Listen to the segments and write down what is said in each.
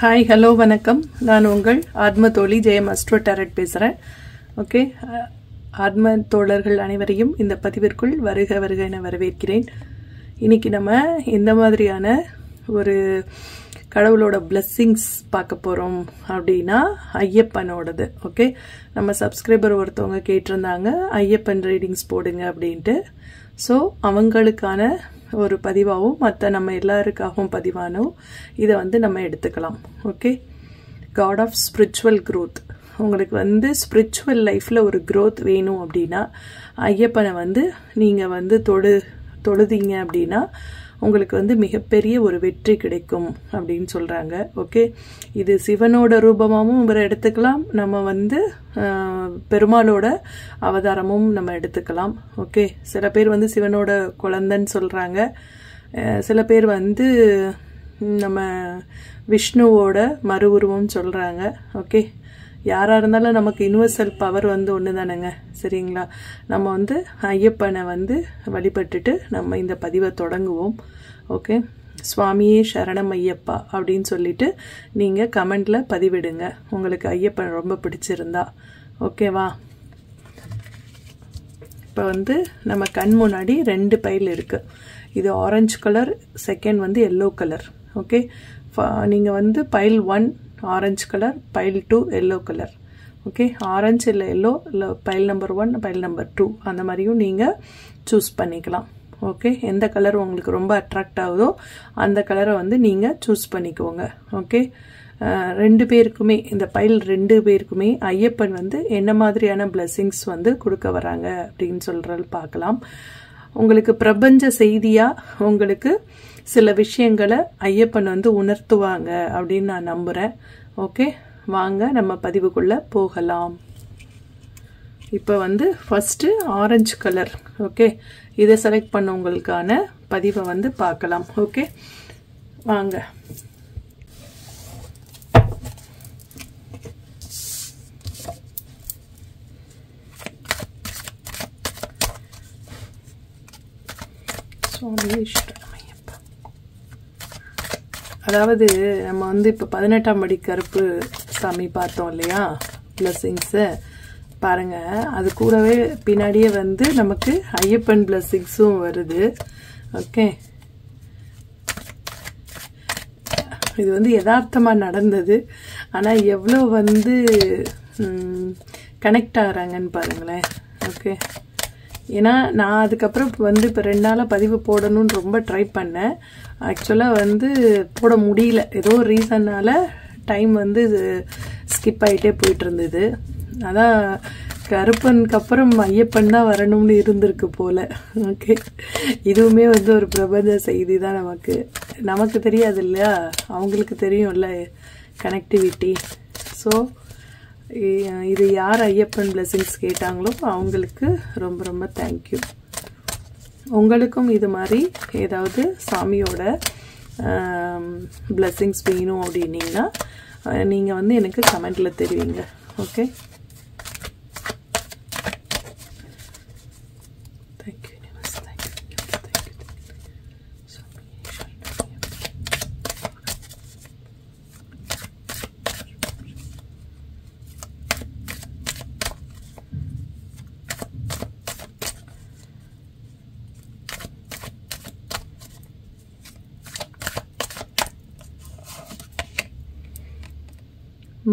Hi hello வணக்கம். நான் உங்கள் ஆத்ம தோழி ஜெயம் அஸ்ட்ரோ டேரட் பேசுகிறேன். ஓகே, ஆத்ம தோழர்கள் அனைவரையும் இந்த பதிவிற்குள் வருக வருக என வரவேற்கிறேன். இன்னைக்கு நம்ம எந்த மாதிரியான ஒரு கடவுளோட பிளெஸ்ஸிங்ஸ் பார்க்க போகிறோம் அப்படின்னா ஐயப்பனோடது. ஓகே, நம்ம சப்ஸ்கிரைபர் ஒருத்தவங்க கேட்டிருந்தாங்க ஐயப்பன் ரீடிங்ஸ் போடுங்க அப்படின்ட்டு. ஸோ அவங்களுக்கான ஒரு பதிவாகவும் மற்ற நம்ம எல்லாருக்காகவும் பதிவானோம் இதை நம்ம எடுத்துக்கலாம். Okay, God of spiritual growth. உங்களுக்கு ஸ்பிரிச்சுவல் லைஃப்பில் ஒரு க்ரோத் வேணும் அப்படின்னா ஐயப்பனை நீங்கள் தொழுதீங்க அப்படின்னா உங்களுக்கு மிகப்பெரிய ஒரு வெற்றி கிடைக்கும் அப்படின்னு சொல்கிறாங்க. ஓகே, இது சிவனோட ரூபமாகவும் இவரை எடுத்துக்கலாம், நம்ம பெருமாளோட அவதாரமும் நம்ம எடுத்துக்கலாம். ஓகே, சில பேர் சிவனோட குழந்தைன்னு சொல்கிறாங்க, சில பேர் நம்ம விஷ்ணுவோட மறு உருவம் சொல்கிறாங்க. ஓகே, யாராக இருந்தாலும் நமக்கு யுனிவர்சல் பவர் ஒன்று தானேங்க, சரிங்களா? நம்ம ஐயப்பனை வழிபட்டுட்டு நம்ம இந்த பதிவை தொடங்குவோம். ஓகே, சுவாமியே சரணம் ஐயப்பா அப்படின்னு சொல்லிட்டு நீங்கள் கமெண்டில் பதிவிடுங்க உங்களுக்கு ஐயப்பன் ரொம்ப பிடிச்சிருந்தா. ஓகேவா? இப்போ நம்ம கண் முன்னாடி 2 பைல் இருக்குது. இது orange colour, second yellow colour. Okay, நீங்கள் file 1 orange colour, file 2 yellow colour. Okay, orange இல்லை எல்லோ இல்லை பைல் நம்பர் 1 பைல் நம்பர் 2 அந்த மாதிரியும் நீங்கள் சூஸ் பண்ணிக்கலாம். ஓகே, எந்த கலர் உங்களுக்கு ரொம்ப அட்ராக்ட் ஆகுதோ அந்த கலரை நீங்கள் சூஸ் பண்ணிக்கோங்க. ஓகே, 2 பேருக்குமே இந்த பைல் 2 பேருக்குமே ஐயப்பன் என்ன மாதிரியான பிளெஸிங்ஸ் கொடுக்க வராங்க அப்படின்னு சொல்கிறது பார்க்கலாம். உங்களுக்கு பிரபஞ்ச செய்தியாக உங்களுக்கு சில விஷயங்களை ஐயப்பன் உணர்த்துவாங்க அப்படின்னு நான் நம்புகிறேன். ஓகே, வாங்க நம்ம பதிவுக்குள்ளே போகலாம். இப்போ ஃபஸ்ட்டு ஆரஞ்சு கலர். ஓகே, இதை செலக்ட் பண்ணவங்களுக்கான பதிவை பார்க்கலாம். ஓகே, வாங்க. அதாவது நம்ம இப்போ 18ஆம் படி கருப்பு சாமி பார்த்தோம் இல்லையா, பிளெஸிங்ஸு பாருங்க, அது கூடவே பின்னாடியே நமக்கு ஐயப்பன் பிளெஸிங்ஸும் வருது. ஓகே, இது யதார்த்தமாக நடந்தது, ஆனால் எவ்வளோ கனெக்ட் ஆகிறாங்கன்னு பாருங்களேன். ஓகே, ஏன்னா நான் அதுக்கப்புறம் இப்போ 2 நாளாக பதிவு போடணும்னு ரொம்ப ட்ரை பண்ணேன். ஆக்சுவலாக போட முடியல, ஏதோ ஒரு ரீசன்னால் டைம் ஸ்கிப் ஆகிட்டே போயிட்டு இருந்தது. அதான் கருப்பனுக்கு அப்புறம் ஐயப்பன் தான் வரணும்னு இருந்திருக்கு போல. ஓகே, இதுவுமே ஒரு பிரபஞ்ச செய்தி தான், நமக்கு தெரியாது இல்லையா, அவங்களுக்கு தெரியும்ல கனெக்டிவிட்டி. ஸோ இது யார் ஐயப்பன் பிளெஸிங்ஸ் கேட்டாங்களோ அவங்களுக்கு ரொம்ப ரொம்ப தேங்க்யூ. உங்களுக்கும் இது மாதிரி ஏதாவது சாமியோட பிளெஸிங்ஸ் வேணும் அப்படின்னீங்கன்னா நீங்கள் எனக்கு கமெண்டில் தெரிவிங்க. ஓகே,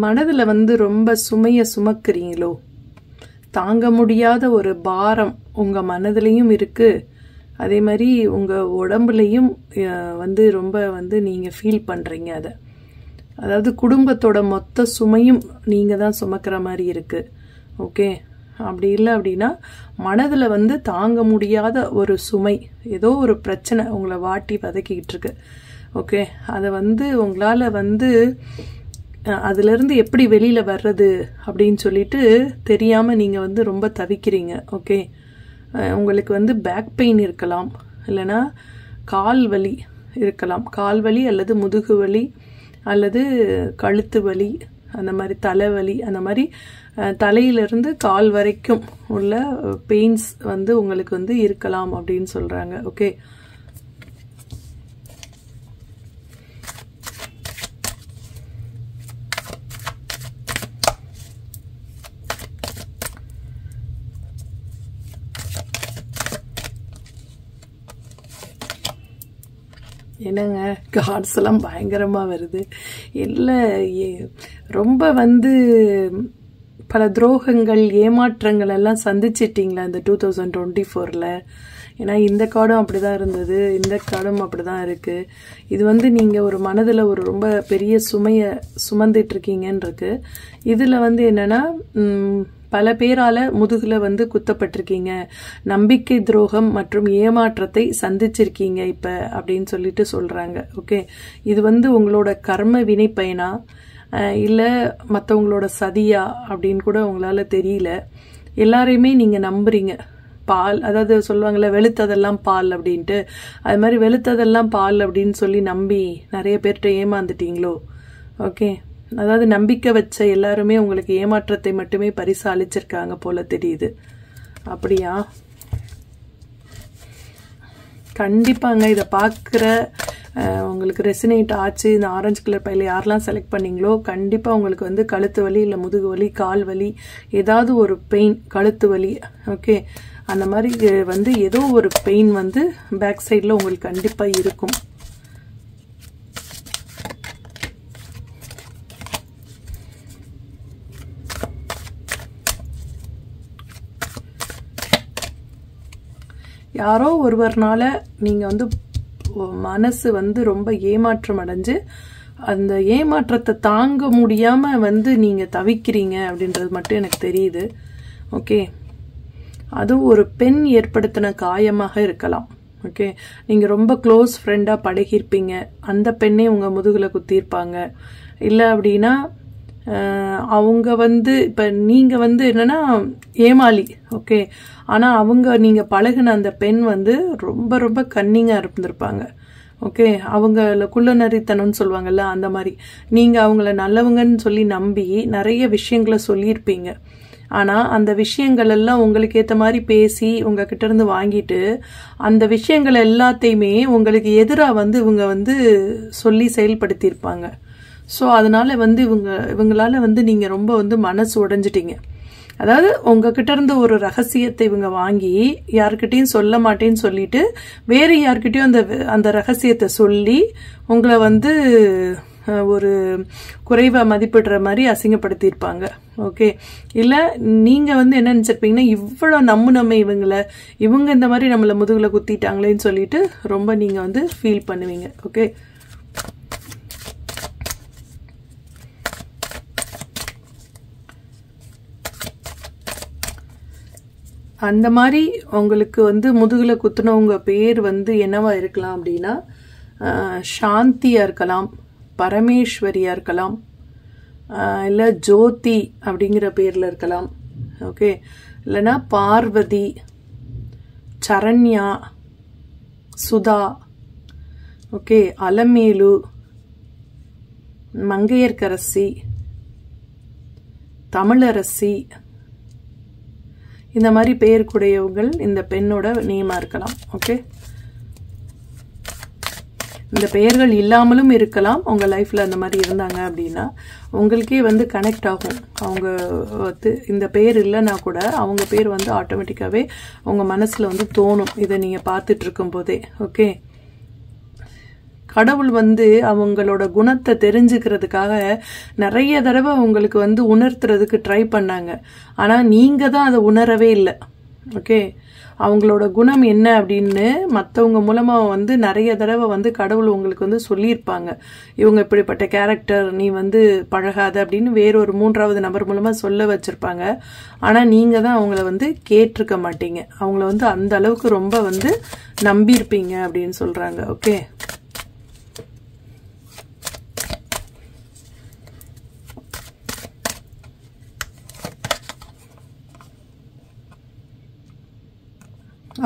மனதில் ரொம்ப சுமையை சுமக்கிறீங்களோ, தாங்க முடியாத ஒரு பாரம் உங்கள் மனதிலையும் இருக்குது, அதே மாதிரி உங்கள் உடம்புலையும் ரொம்ப நீங்கள் ஃபீல் பண்ணுறீங்க. அதாவது குடும்பத்தோட மொத்த சுமையும் நீங்கள் தான் சுமக்கிற மாதிரி இருக்குது. ஓகே, அப்படி இல்லை அப்படின்னா மனதில் தாங்க முடியாத ஒரு சுமை, ஏதோ ஒரு பிரச்சனை உங்களை வாட்டி வதக்கிக்கிட்டு இருக்கு. ஓகே, அதை உங்களால் அதுலேருந்து எப்படி வெளியில் வர்றது அப்படின்னு சொல்லிட்டு தெரியாமல் நீங்கள் ரொம்ப தவிக்கிறீங்க. ஓகே, உங்களுக்கு பேக் பெயின் இருக்கலாம், இல்லைன்னா கால் வலி இருக்கலாம், கால் வலி அல்லது முதுகு வலி அல்லது கழுத்து வலி, அந்த மாதிரி தலைவலி, அந்த மாதிரி தலையிலிருந்து கால் வரைக்கும் உள்ள பெயின்ஸ் உங்களுக்கு இருக்கலாம் அப்படின்னு சொல்கிறாங்க. ஓகே, என்னங்க கார்ட்ஸ் எல்லாம் பயங்கரமா வருது. இல்லை, ரொம்ப வந்து பல துரோகங்கள் ஏமாற்றங்கள் எல்லாம் சந்திச்சிட்டிங்களா இந்த 2024ல்? ஏன்னா இந்த கார்டும் அப்படிதான் இருந்தது, இந்த கார்டும் அப்படிதான் இருக்கு. இது வந்து நீங்க ஒரு மனதுல ஒரு ரொம்ப பெரிய சுமைய சுமந்துட்டு இருக்கீங்கன்னு இருக்கு. இதுல வந்து என்னன்னா பல பேரால முதுகுல வந்து குத்தப்பட்டிருக்கீங்க, நம்பிக்கை துரோகம் மற்றும் ஏமாற்றத்தை சந்திச்சிருக்கீங்க இப்ப அப்படின்னு சொல்லிட்டு சொல்றாங்க. ஓகே, இது வந்து உங்களோட கர்ம வினை பயனா இல்ல மற்றவங்களோட சதியா அப்படின்னு கூட உங்களால தெரியல. எல்லாரையுமே நீங்க நம்புறீங்க. பால், அதாவது சொல்லுவாங்கல்ல வெளுத்ததெல்லாம் பால் அப்படின்ட்டு, அது மாதிரி வெளுத்ததெல்லாம் பால் அப்படின்னு சொல்லி நம்பி நிறைய பேர்கிட்ட ஏமாந்துட்டீங்களோ? ஓகே, அதாவது நம்பிக்கை வச்ச எல்லாருமே உங்களுக்கு ஏமாற்றத்தை மட்டுமே பரிசு அளிச்சிருக்காங்க போல தெரியுது. அப்படியா? கண்டிப்பாங்க. இதை பார்க்குற உங்களுக்கு ரெசினேட் ஆச்சு, இந்த ஆரஞ்சு கலர் பையில யாரெல்லாம் செலக்ட் பண்ணீங்களோ கண்டிப்பாக உங்களுக்கு வந்து கழுத்து வலி இல்லை முதுகு வலி கால் வலி ஏதாவது ஒரு பெயின், கழுத்து வலி, ஓகே, அந்த மாதிரி வந்து ஏதோ ஒரு பெயின் வந்து பேக் சைடில் உங்களுக்கு கண்டிப்பாக இருக்கும். யாரோ ஒருவர்னால நீங்கள் வந்து மனசு வந்து ரொம்ப ஏமாற்றம் அடைஞ்சு அந்த ஏமாற்றத்தை தாங்க முடியாமல் வந்து நீங்கள் தவிக்கிறீங்க அப்படின்றது மட்டும் எனக்கு தெரியுது. ஓகே, அதுவும் ஒரு பெண் ஏற்படுத்தின காயமாக இருக்கலாம். ஓகே, நீங்கள் ரொம்ப க்ளோஸ் ஃப்ரெண்டாக பழகிருப்பீங்க, அந்த பெண்ணே உங்கள் முதுகில் குத்திருப்பாங்க. இல்லை அப்படின்னா அவங்க வந்து இப்போ நீங்கள் வந்து என்னன்னா ஏமாளி, ஓகே, ஆனால் அவங்க நீங்கள் பழகின அந்த பெண் வந்து ரொம்ப ரொம்ப கன்னிங்காக இருந்திருப்பாங்க. ஓகே, அவங்கள குள்ளநரித்தனம்னு சொல்லுவாங்கல்ல, அந்த மாதிரி நீங்கள் அவங்கள நல்லவங்கன்னு சொல்லி நம்பி நிறைய விஷயங்களை சொல்லியிருப்பீங்க. ஆனால் அந்த விஷயங்கள் எல்லாம் உங்களுக்கு ஏற்ற மாதிரி பேசி உங்ககிட்ட இருந்து வாங்கிட்டு அந்த விஷயங்கள் எல்லாத்தையுமே உங்களுக்கு எதிராக வந்து இவங்க வந்து சொல்லி செயல்படுத்தியிருப்பாங்க. ஸோ அதனால வந்து இவங்களால வந்து நீங்கள் ரொம்ப வந்து மனசு உடைஞ்சிட்டீங்க. அதாவது உங்ககிட்ட இருந்து ஒரு ரகசியத்தை இவங்க வாங்கி யாருக்கிட்டையும் சொல்ல மாட்டேன்னு சொல்லிட்டு வேற யார்கிட்டயும் அந்த ரகசியத்தை சொல்லி உங்களை வந்து ஒரு குறைவா மதிப்பிடுற மாதிரி அசிங்கப்படுத்தியிருப்பாங்க. ஓகே, இல்லை நீங்கள் வந்து என்ன நினச்சிருப்பீங்கன்னா இவ்வளோ நம்ம இவங்க இந்த மாதிரி நம்மளை முதுகில் குத்திட்டாங்களேன்னு சொல்லிட்டு ரொம்ப நீங்கள் வந்து ஃபீல் பண்ணுவீங்க. ஓகே, அந்த மாதிரி உங்களுக்கு வந்து முதுகுல குத்துனவங்க பேர் வந்து என்னவா இருக்கலாம் அப்படின்னா சாந்தியா இருக்கலாம், பரமேஸ்வரியா இருக்கலாம், இல்லை ஜோதி அப்படிங்கிற பேர்ல இருக்கலாம். ஓகே, இல்லைன்னா பார்வதி, சரண்யா, சுதா, ஓகே, அலமேலு, மங்கையர்கரசி, தமிழரசி, இந்த மாதிரி பெயருக்குடையவங்கள் இந்த பெண்ணோட நேமா இருக்கலாம். ஓகே, இந்த பெயர்கள் இல்லாமலும் இருக்கலாம். உங்க லைஃப்ல அந்த மாதிரி இருந்தாங்க அப்படின்னா உங்களுக்கே வந்து கனெக்ட் ஆகும். அவங்க வந்து இந்த பெயர் இல்லைன்னா கூட அவங்க பேர் வந்து ஆட்டோமேட்டிக்காவே உங்க மனசுல வந்து தோணும், இதை நீங்க பார்த்துட்டு இருக்கும் போதே. ஓகே, கடவுள் வந்து அவங்களோட குணத்தை தெரிஞ்சுக்கிறதுக்காக நிறைய தடவை உங்களுக்கு வந்து உணர்த்துறதுக்கு ட்ரை பண்ணாங்க. ஆனா நீங்க தான் அதை உணரவே இல்லை. ஓகே, அவங்களோட குணம் என்ன அப்படின்னு மற்றவங்க மூலமா வந்து நிறைய தடவை வந்து கடவுள் உங்களுக்கு வந்து சொல்லியிருப்பாங்க. இவங்க இப்படிப்பட்ட கேரக்டர், நீ வந்து பழகாத அப்படின்னு வேறொரு 3வது நபர் மூலமா சொல்ல வச்சிருப்பாங்க. ஆனா நீங்க தான் அவங்கள வந்து கேட்டிருக்க மாட்டீங்க. அவங்கள வந்து அந்த அளவுக்கு ரொம்ப வந்து நம்பியிருப்பீங்க அப்படின்னு சொல்றாங்க. ஓகே,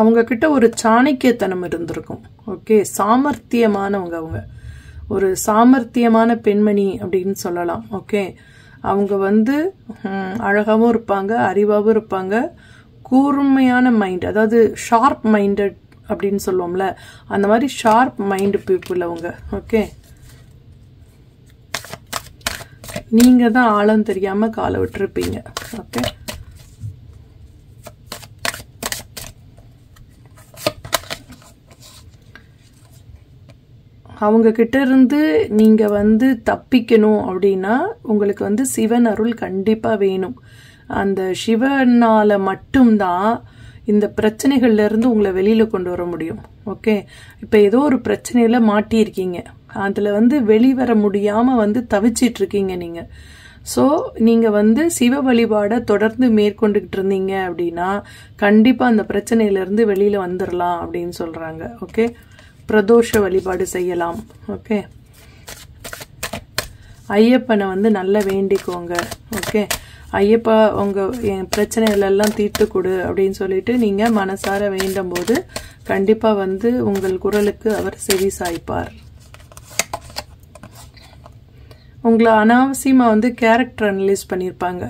அவங்க கிட்ட ஒரு சாணக்கியத்தனம் இருந்திருக்கும். ஓகே, சாமர்த்தியமானவங்க, அவங்க ஒரு சாமர்த்தியமான பெண்மணி அப்படின்னு சொல்லலாம். ஓகே, அவங்க வந்து அழகாவும் இருப்பாங்க, அறிவாகவும் இருப்பாங்க, கூர்மையான மைண்ட், அதாவது ஷார்ப் மைண்டட் அப்படின்னு சொல்லுவோம்ல, அந்த மாதிரி ஷார்ப் மைண்ட் பீப்புள் அவங்க. ஓகே, நீங்க தான் ஆழம் தெரியாம காலை விட்டுருப்பீங்க. ஓகே, அவங்க கிட்ட இருந்து நீங்க வந்து தப்பிக்கணும் அப்படின்னா உங்களுக்கு வந்து சிவன் அருள் கண்டிப்பா வேணும். அந்த சிவனால மட்டும்தான் இந்த பிரச்சனைகள்ல இருந்து உங்களை வெளியில கொண்டு வர முடியும். ஓகே, இப்ப ஏதோ ஒரு பிரச்சனையில மாட்டியிருக்கீங்க, அதுல வந்து வெளிவர முடியாம வந்து தவிச்சிட்டு இருக்கீங்க நீங்க. ஸோ நீங்க வந்து சிவ வழிபாடை தொடர்ந்து மேற்கொண்டுகிட்டு இருந்தீங்க அப்படின்னா கண்டிப்பா அந்த பிரச்சனையில இருந்து வெளியில வந்துடலாம் அப்படின்னு சொல்றாங்க. ஓகே, பிரதோஷ வழிபாடு செய்யலாம். ஓகே, ஐயப்பனை வந்து நல்லா வேண்டிக்கோங்க. ஓகே, ஐயப்பா உங்க என் பிரச்சனைகளெல்லாம் தீர்த்து கொடு அப்படின்னு சொல்லிட்டு நீங்க மனசார வேண்டும் போது கண்டிப்பா வந்து உங்கள் குரலுக்கு அவர் செவி சாய்ப்பார். உங்களை அனாவசியமா வந்து கேரக்டர் அனலைஸ் பண்ணியிருப்பாங்க.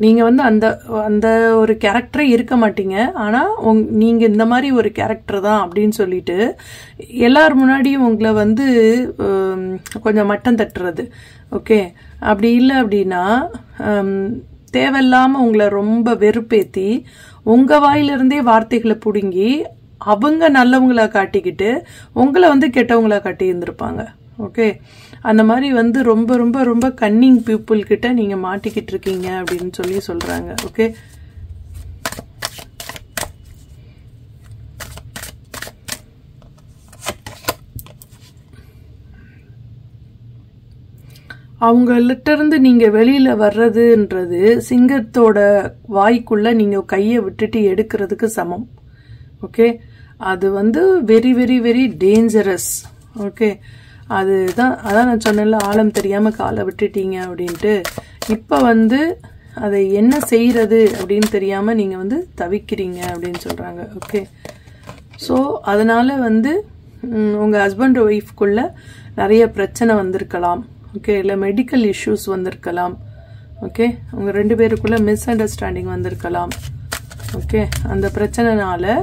நீங்க வந்து அந்த அந்த ஒரு கேரக்டரே இருக்க மாட்டீங்க, ஆனா நீங்க இந்த மாதிரி ஒரு கேரக்டர் தான் அப்படின்னு சொல்லிட்டு எல்லார் முன்னாடியும் உங்களை வந்து கொஞ்சம் மட்டம் தட்டுறது. ஓகே, அப்படி இல்லை அப்படின்னா தேவையில்லாம உங்களை ரொம்ப வெறுப்பேத்தி உங்க வாயிலிருந்தே வார்த்தைகளை புடுங்கி அவங்க நல்லவங்களா காட்டிக்கிட்டு உங்களை வந்து கெட்டவங்களா காட்டி இருந்திருப்பாங்க. ஓகே, அந்த மாதிரி வந்து ரொம்ப ரொம்ப ரொம்ப கன்னிங் பீப்புள் கிட்ட நீங்க மாட்டிக்கிட்டு இருக்கீங்க அப்படின்னு சொல்லி சொல்றாங்க. ஓகே, அவங்கள்ட்ட இருந்து நீங்க வெளியில வர்றதுன்றது சிங்கத்தோட வாய்க்குள்ள நீங்க கையை விட்டுட்டு எடுக்கிறதுக்கு சமம். ஓகே, அது வந்து very very very dangerous. Okay, அதுதான் அதான் நான் சொன்னேன்ல, ஆழம் தெரியாம காலை விட்டுட்டீங்க அப்படின்ட்டு. இப்ப வந்து அதை என்ன செய்யறது அப்படின்னு தெரியாம நீங்க வந்து தவிக்கிறீங்க அப்படின்னு சொல்றாங்க. ஓகே, ஸோ அதனால வந்து உங்க ஹஸ்பண்ட் ஒய்ஃப்குள்ள நிறைய பிரச்சனை வந்திருக்கலாம். ஓகே, இல்லை மெடிக்கல் இஷ்யூஸ் வந்திருக்கலாம். ஓகே, உங்க 2 பேருக்குள்ள மிஸ் அண்டர்ஸ்டாண்டிங் வந்திருக்கலாம். ஓகே, அந்த பிரச்சனைனால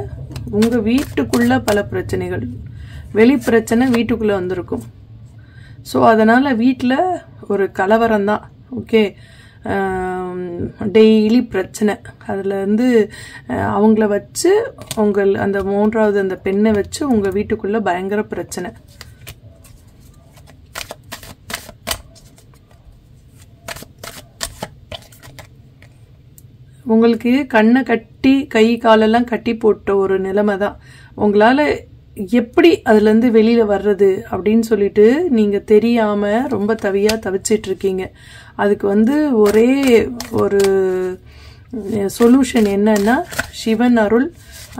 உங்க வீட்டுக்குள்ள பல பிரச்சனைகள், வெளி பிரச்சனை வீட்டுக்குள்ள வந்திருக்கும். ஸோ அதனால வீட்டில் ஒரு கலவரம் தான். ஓகே, டெய்லி பிரச்சனை. அதுல இருந்து அவங்கள வச்சு உங்கள் அந்த 3வது அந்த பெண்ணை வச்சு உங்க வீட்டுக்குள்ள பயங்கர பிரச்சனை. உங்களுக்கு கண்ணை கட்டி கை காலெல்லாம் கட்டி போட்ட ஒரு நிலைமை தான். உங்களால எப்படி அதுல இருந்து வெளியில வர்றது அப்படின்னு சொல்லிட்டு நீங்க தெரியாம ரொம்ப தவிச்சிட்டு இருக்கீங்க. அதுக்கு வந்து ஒரே ஒரு சொல்யூஷன் என்னன்னா சிவன் அருள்,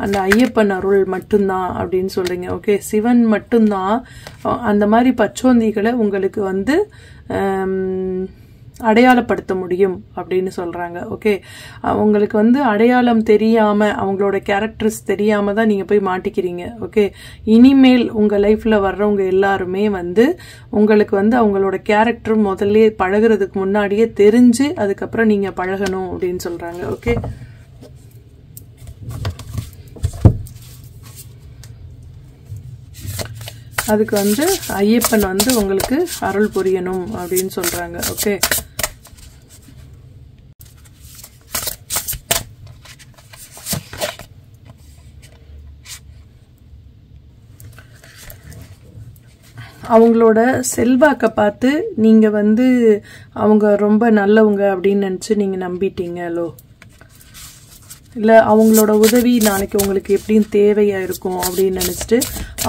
அந்த ஐயப்பன் அருள் மட்டும்தான் அப்படின்னு சொல்றீங்க. ஓகே, சிவன் மட்டும்தான் அந்த மாதிரி பச்சோந்திகளை உங்களுக்கு வந்து அடையாளப்படுத்த முடியும் அப்படின்னு சொல்றாங்க. ஓகே, உங்களுக்கு வந்து அடையாளம் தெரியாம, அவங்களோட கேரக்டர்ஸ் தெரியாம தான் நீங்க போய் மாட்டிக்கிறீங்க. ஓகே, இனிமேல் உங்க லைஃப்ல வர்றவங்க எல்லாருமே வந்து உங்களுக்கு வந்து அவங்களோட கேரக்டர் முதல்ல பழகுறதுக்கு முன்னாடியே தெரிஞ்சு அதுக்கப்புறம் நீங்க பழகணும் அப்படின்னு சொல்றாங்க. ஓகே, அதுக்கு வந்து ஐயப்பன் வந்து உங்களுக்கு அருள் புரியணும் அப்படின்னு சொல்றாங்க. ஓகே, அவங்களோட செல்வாக்க பார்த்து நீங்க வந்து அவங்க ரொம்ப நல்லவங்க அப்படின்னு நினைச்சு நீங்க நம்பிட்டீங்களோ, இல்ல அவங்களோட உதவி நாளைக்கு உங்களுக்கு எப்படியும் தேவையா இருக்கும் அப்படின்னு நினைச்சிட்டு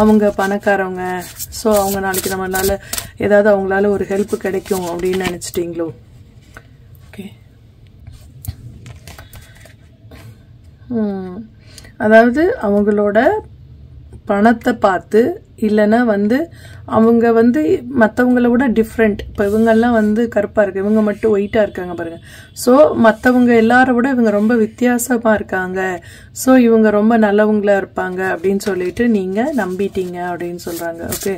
அவங்க பணக்காரவங்க, ஸோ அவங்க நாளைக்கு நம்மளால ஏதாவது அவங்களால ஒரு ஹெல்ப் கிடைக்கும் அப்படின்னு நினைச்சிட்டீங்களோ. ஓகே, அதாவது அவங்களோட பணத்தை பார்த்து, இல்லைன்னா வந்து அவங்க வந்து மற்றவங்கள விட டிஃப்ரெண்ட். இப்போ இவங்கெல்லாம் வந்து கருப்பாக இருக்கு, இவங்க மட்டும் ஒயிட்டாக இருக்காங்க பாருங்க. ஸோ மற்றவங்க எல்லார விட இவங்க ரொம்ப வித்தியாசமாக இருக்காங்க, ஸோ இவங்க ரொம்ப நல்லவங்களா இருப்பாங்க அப்படின்னு சொல்லிட்டு நீங்கள் நம்பிட்டீங்க அப்படின்னு சொல்கிறாங்க. ஓகே,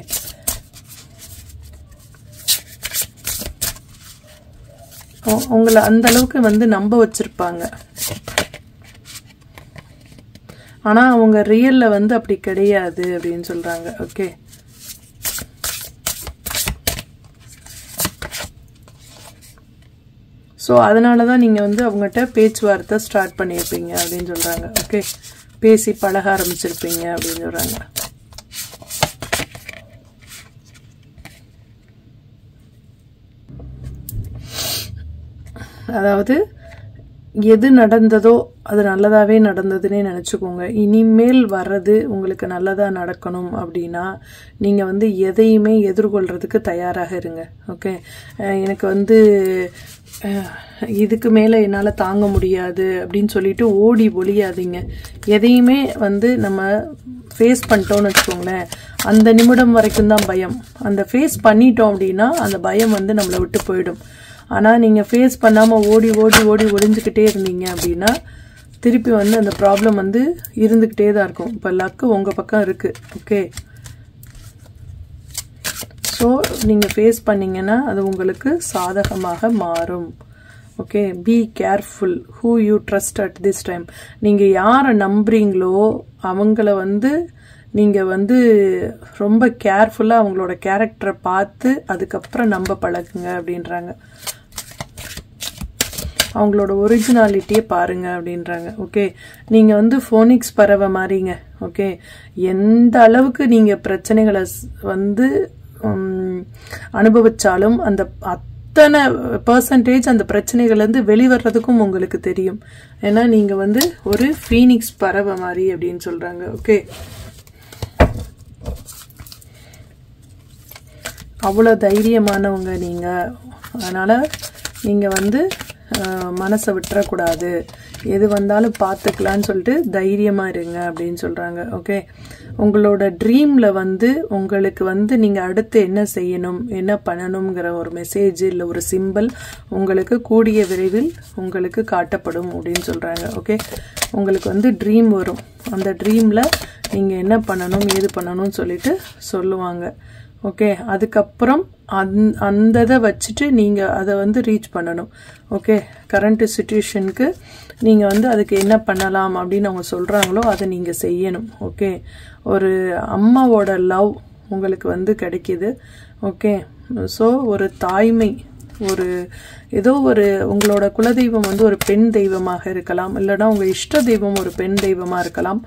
உங்களை அந்த அளவுக்கு வந்து நம்ப வச்சிருப்பாங்க. ஆனா அவங்க ரியல்ல வந்து அப்படி கிடையாது அப்படின்னு சொல்றாங்க. ஓகே, ஸோ அதனாலதான் நீங்க வந்து அவங்ககிட்ட பேச்சுவார்த்தை ஸ்டார்ட் பண்ணியிருப்பீங்க அப்படின்னு சொல்றாங்க. ஓகே, பேசி பழக ஆரம்பிச்சிருப்பீங்க அப்படின்னு சொல்றாங்க. அதாவது எது நடந்ததோ அது நல்லதாவே நடந்ததுன்னே நினச்சிக்கோங்க. இனிமேல் வர்றது உங்களுக்கு நல்லதாக நடக்கணும் அப்படின்னா நீங்கள் வந்து எதையுமே எதிர்கொள்கிறதுக்கு தயாராக இருங்க. ஓகே, எனக்கு வந்து இதுக்கு மேலே என்னால் தாங்க முடியாது அப்படின்னு சொல்லிட்டு ஓடி ஒளியாதீங்க. எதையுமே வந்து நம்ம ஃபேஸ் பண்ணிட்டோம்னு வச்சுக்கோங்களேன், அந்த நிமிடம் வரைக்கும் தான் பயம். அந்த ஃபேஸ் பண்ணிட்டோம் அப்படின்னா அந்த பயம் வந்து நம்மளை விட்டு போயிடும். ஆனால் நீங்கள் ஃபேஸ் பண்ணாமல் ஓடி ஓடி ஓடி ஒளிஞ்சிக்கிட்டே இருந்தீங்க அப்படின்னா திருப்பி வந்து அந்த ப்ராப்ளம் வந்து இருந்துக்கிட்டே தான் இருக்கும். இப்போ லக்கு உங்கள் பக்கம் இருக்குது. ஓகே, ஸோ நீங்கள் ஃபேஸ் பண்ணிங்கன்னா அது உங்களுக்கு சாதகமாக மாறும். Okay, be careful who you trust at this time. நீங்கள் யாரை நம்புறீங்களோ அவங்கள வந்து நீங்கள் வந்து ரொம்ப கேர்ஃபுல்லாக அவங்களோட கேரக்டரை பார்த்து அதுக்கப்புறம் நம்ப பழகுங்க அப்படின்றாங்க. அவங்களோட ஒரிஜினாலிட்டியை பாருங்க அப்படின்றாங்க. ஓகே, நீங்கள் வந்து ஃபோனிக்ஸ் பறவை மாதிரிங்க. ஓகே, எந்த அளவுக்கு நீங்கள் பிரச்சனைகளை வந்து அனுபவிச்சாலும் அந்த அத்தனை பர்சன்டேஜ் அந்த பிரச்சனைகள்லேருந்து வெளிவர்றதுக்கும் உங்களுக்கு தெரியும். ஏன்னா நீங்கள் வந்து ஒரு ஃபீனிக்ஸ் பறவை மாதிரி அப்படின்னு சொல்கிறாங்க. ஓகே, அவ்வளோ தைரியமானவங்க நீங்கள். அதனால் நீங்கள் வந்து மனசை விட்டுறக்கூடாது. எது வந்தாலும் பார்த்துக்கலான்னு சொல்லிட்டு தைரியமாக இருங்க அப்படின்னு சொல்கிறாங்க. ஓகே, உங்களோட ட்ரீமில் வந்து உங்களுக்கு வந்து நீங்கள் அடுத்து என்ன செய்யணும் என்ன பண்ணணுங்கிற ஒரு மெசேஜ் இல்லை ஒரு சிம்பிள் உங்களுக்கு கூடிய விரைவில் உங்களுக்கு காட்டப்படும் அப்படின்னு சொல்கிறாங்க. ஓகே, உங்களுக்கு வந்து ட்ரீம் வரும். அந்த ட்ரீமில் நீங்கள் என்ன பண்ணணும் ஏது பண்ணணும்னு சொல்லிட்டு சொல்லுவாங்க. ஓகே, அதுக்கப்புறம் அந்த இதை வச்சுட்டு நீங்கள் அதை வந்து ரீச் பண்ணணும். ஓகே, கரண்ட் சிச்சுவேஷனுக்கு நீங்கள் வந்து அதுக்கு என்ன பண்ணலாம் அப்படின்னு அவங்க சொல்கிறாங்களோ அதை நீங்கள் செய்யணும். ஓகே, ஒரு அம்மாவோட லவ் உங்களுக்கு வந்து கிடைக்கிது. ஓகே, ஸோ ஒரு தாய்மை, ஒரு ஏதோ ஒரு உங்களோட குலதெய்வம் வந்து ஒரு பெண் தெய்வமாக இருக்கலாம், இல்லைனா உங்கள் இஷ்ட தெய்வம் ஒரு பெண் தெய்வமாக இருக்கலாம்.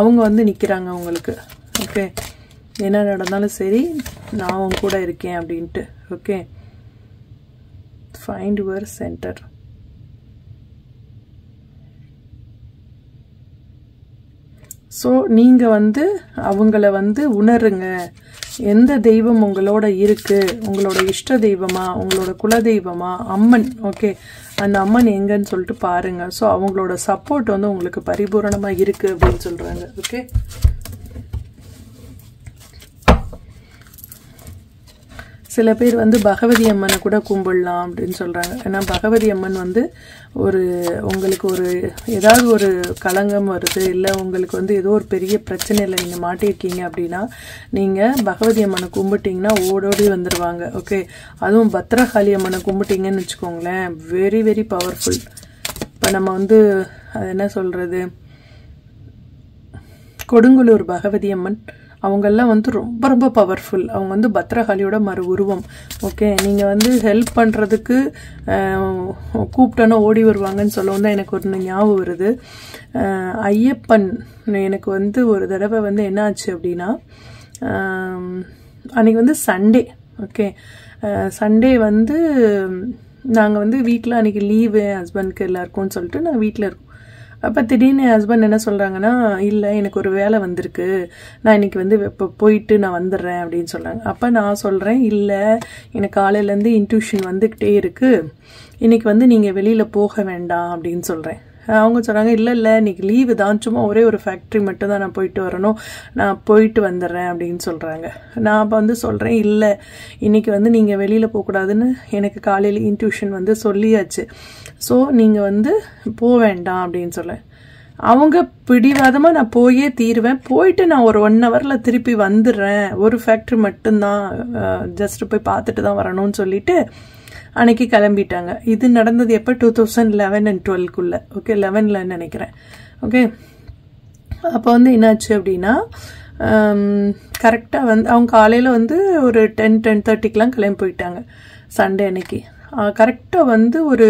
அவங்க வந்து நிற்கிறாங்க உங்களுக்கு. ஓகே, என்ன நடந்தாலும் சரி நான் உன் கூட இருக்கேன் அப்படின்ட்டு. Okay, find your centre. So நீங்கள் வந்து அவங்கள வந்து உணருங்க. எந்த தெய்வம் உங்களோட இருக்குது, உங்களோட இஷ்ட தெய்வமா உங்களோட குலதெய்வமா அம்மன். ஓகே, அந்த அம்மன் எங்கன்னு சொல்லிட்டு பாருங்கள். ஸோ அவங்களோட சப்போர்ட் வந்து உங்களுக்கு பரிபூரணமாக இருக்குது அப்படின்னு சொல்கிறாங்க. ஓகே, சில பேர் வந்து பகவதி அம்மனை கூட கும்பிடலாம் அப்படின்னு சொல்கிறாங்க. ஏன்னா பகவதி அம்மன் வந்து ஒரு உங்களுக்கு ஒரு ஏதாவது ஒரு களங்கம் வருது, இல்லை உங்களுக்கு வந்து ஏதோ ஒரு பெரிய பிரச்சனையில் நீங்கள் மாட்டியிருக்கீங்க அப்படின்னா நீங்கள் பகவதி அம்மனை கும்பிட்டிங்கன்னா ஓடோடி வந்துடுவாங்க. ஓகே, அதுவும் பத்ரகாளி அம்மனை கும்பிட்டிங்கன்னு வச்சுக்கோங்களேன், வெரி வெரி பவர்ஃபுல். இப்போ நம்ம வந்து அது என்ன சொல்கிறது, கொடுங்கலூர் பகவதி அம்மன் அவங்கெல்லாம் வந்து ரொம்ப ரொம்ப பவர்ஃபுல். அவங்க வந்து பத்ரகாளியோட மறு உருவம். ஓகே, நீங்கள் வந்து ஹெல்ப் பண்ணுறதுக்கு கூப்பிட்டோன்னா ஓடி வருவாங்கன்னு சொல்லவும் தான் எனக்கு ஒரு ஞாபகம் வருது. ஐயப்பன் எனக்கு வந்து ஒரு தடவை வந்து என்ன ஆச்சு அப்படின்னா, அன்றைக்கி வந்து சண்டே. ஓகே, சண்டே வந்து நாங்கள் வந்து வீட்டில் அன்றைக்கி லீவு ஹஸ்பண்ட்க்கு எல்லாருக்கும்னு சொல்லிட்டு நான் வீட்டில் இருக்கோம். அப்போ திடீர்னு என் ஹஸ்பண்ட் என்ன சொல்கிறாங்கன்னா, இல்லை எனக்கு ஒரு வேலை வந்திருக்கு, நான் இன்றைக்கி வந்து இப்போ போயிட்டு நான் வந்துடுறேன் அப்படின்னு சொல்கிறாங்க. அப்போ நான் சொல்கிறேன், இல்லை எனக்கு காலையிலேருந்து இன்ட்யூஷன் வந்துக்கிட்டே இருக்குது, இன்றைக்கி வந்து நீங்கள் வெளியில் போக வேண்டாம் அப்படின்னு சொல்கிறேன். அவங்க சொல்கிறாங்க, இல்லை இல்லை இன்றைக்கி லீவு தான், சும்மா ஒரே ஒரு ஃபேக்ட்ரி மட்டும் தான் நான் போயிட்டு வரணும், நான் போயிட்டு வந்துடுறேன் அப்படின்னு சொல்கிறாங்க. நான் அப்போ வந்து சொல்கிறேன், இல்லை இன்றைக்கி வந்து நீங்கள் வெளியில் போகக்கூடாதுன்னு எனக்கு காலையில் இன்ட்யூஷன் வந்து சொல்லியாச்சு, ஸோ நீங்கள் வந்து போக வேண்டாம் அப்படின்னு சொல்லேன். அவங்க பிடிவாதமாக நான் போயே தீருவேன், போயிட்டு நான் ஒரு 1 ஹவரில் திருப்பி வந்துடுறேன், ஒரு ஃபேக்ட்ரி மட்டும்தான், ஜஸ்ட் போய் பார்த்துட்டு தான் வரணும்னு சொல்லிட்டு அன்னைக்கு கிளம்பிட்டாங்க. இது நடந்தது எப்போ, 2011 and 12க்குள்ளே. ஓகே, 11ல் நினைக்கிறேன். ஓகே, அப்போ வந்து என்னாச்சு அப்படின்னா, கரெக்டாக வந்து அவங்க காலையில் வந்து ஒரு 10-10:30க்கெலாம் கிளம்பி போயிட்டாங்க சண்டே அன்னைக்கு. கரெக்டாக வந்து ஒரு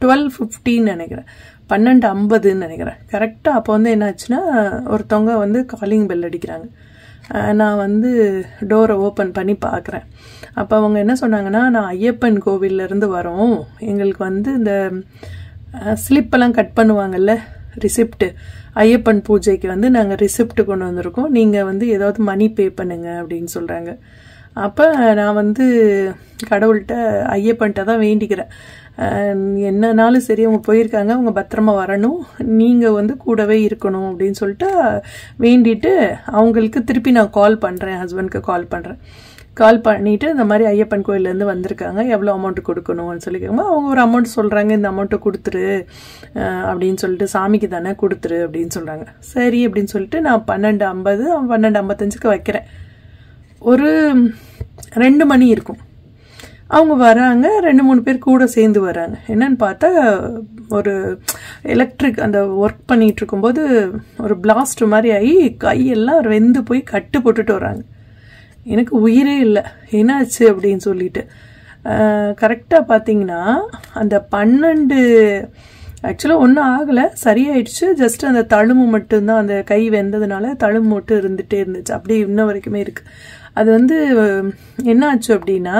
12:15 நினைக்கிறேன், 12:50 நினைக்கிறேன் கரெக்டாக. அப்போ வந்து என்னாச்சுன்னா, ஒருத்தவங்க வந்து காலிங் பெல் அடிக்கிறாங்க. நான் வந்து டோரை ஓப்பன் பண்ணி பார்க்குறேன். அப்போ அவங்க என்ன சொன்னாங்கன்னா, நான் ஐயப்பன் கோவிலேருந்து வரோம், எங்களுக்கு வந்து இந்த ஸ்லிப்பெல்லாம் கட் பண்ணுவாங்கல்ல, ரிசிப்ட்டு, ஐயப்பன் பூஜைக்கு வந்து நாங்கள் ரிசிப்ட் கொண்டு வந்திருக்கோம், நீங்கள் வந்து ஏதாவது மணி பே பண்ணுங்க அப்படின்னு சொல்கிறாங்க. அப்போ நான் வந்து கடவுள்கிட்ட ஐயப்பன்கிட்ட தான் வேண்டிக்கிறேன், என்னன்னாலும் சரி அவங்க போயிருக்காங்க, அவங்க பத்திரமா வரணும், நீங்கள் வந்து கூடவே இருக்கணும் அப்படின்னு சொல்லிட்டு வேண்டிட்டு அவங்களுக்கு திருப்பி நான் கால் பண்ணுறேன், ஹஸ்பண்டுக்கு கால் பண்ணுறேன். கால் பண்ணிவிட்டு இந்த மாதிரி ஐயப்பன் கோயிலேருந்து வந்திருக்காங்க, எவ்வளோ அமௌண்ட் கொடுக்கணும்னு சொல்லி கேட்கும்போது அவங்க ஒரு அமௌண்ட் சொல்கிறாங்க, இந்த அமௌண்ட்டை கொடுத்துரு அப்படின்னு சொல்லிட்டு, சாமிக்கு தானே கொடுத்துரு அப்படின்னு சொல்கிறாங்க. சரி அப்படின்னு சொல்லிட்டு நான் 12:50 12:55 வைக்கிறேன். ஒரு 2 மணி இருக்கும், அவங்க வராங்க, 2-3 பேர் கூட சேர்ந்து வராங்க. என்னன்னு பார்த்தா ஒரு எலக்ட்ரிக் அந்த ஒர்க் பண்ணிகிட்டு இருக்கும்போது ஒரு பிளாஸ்ட் மாதிரி ஆகி கையெல்லாம் வெந்து போய் கட்டு போட்டுட்டு வராங்க. எனக்கு உயிரே இல்லை, என்னாச்சு அப்படின்னு சொல்லிட்டு கரெக்டாக பார்த்தீங்கன்னா அந்த 12 ஆக்சுவலாக ஒன்றும் ஆகலை, சரியாயிடுச்சு, ஜஸ்ட் அந்த தழும்பு மட்டும்தான், அந்த கை வெந்ததுனால தழும்பு மட்டும் இருந்துகிட்டே இருந்துச்சு, அப்படி இன்ன வரைக்குமே இருக்குது. அது வந்து என்ன ஆச்சு அப்படின்னா,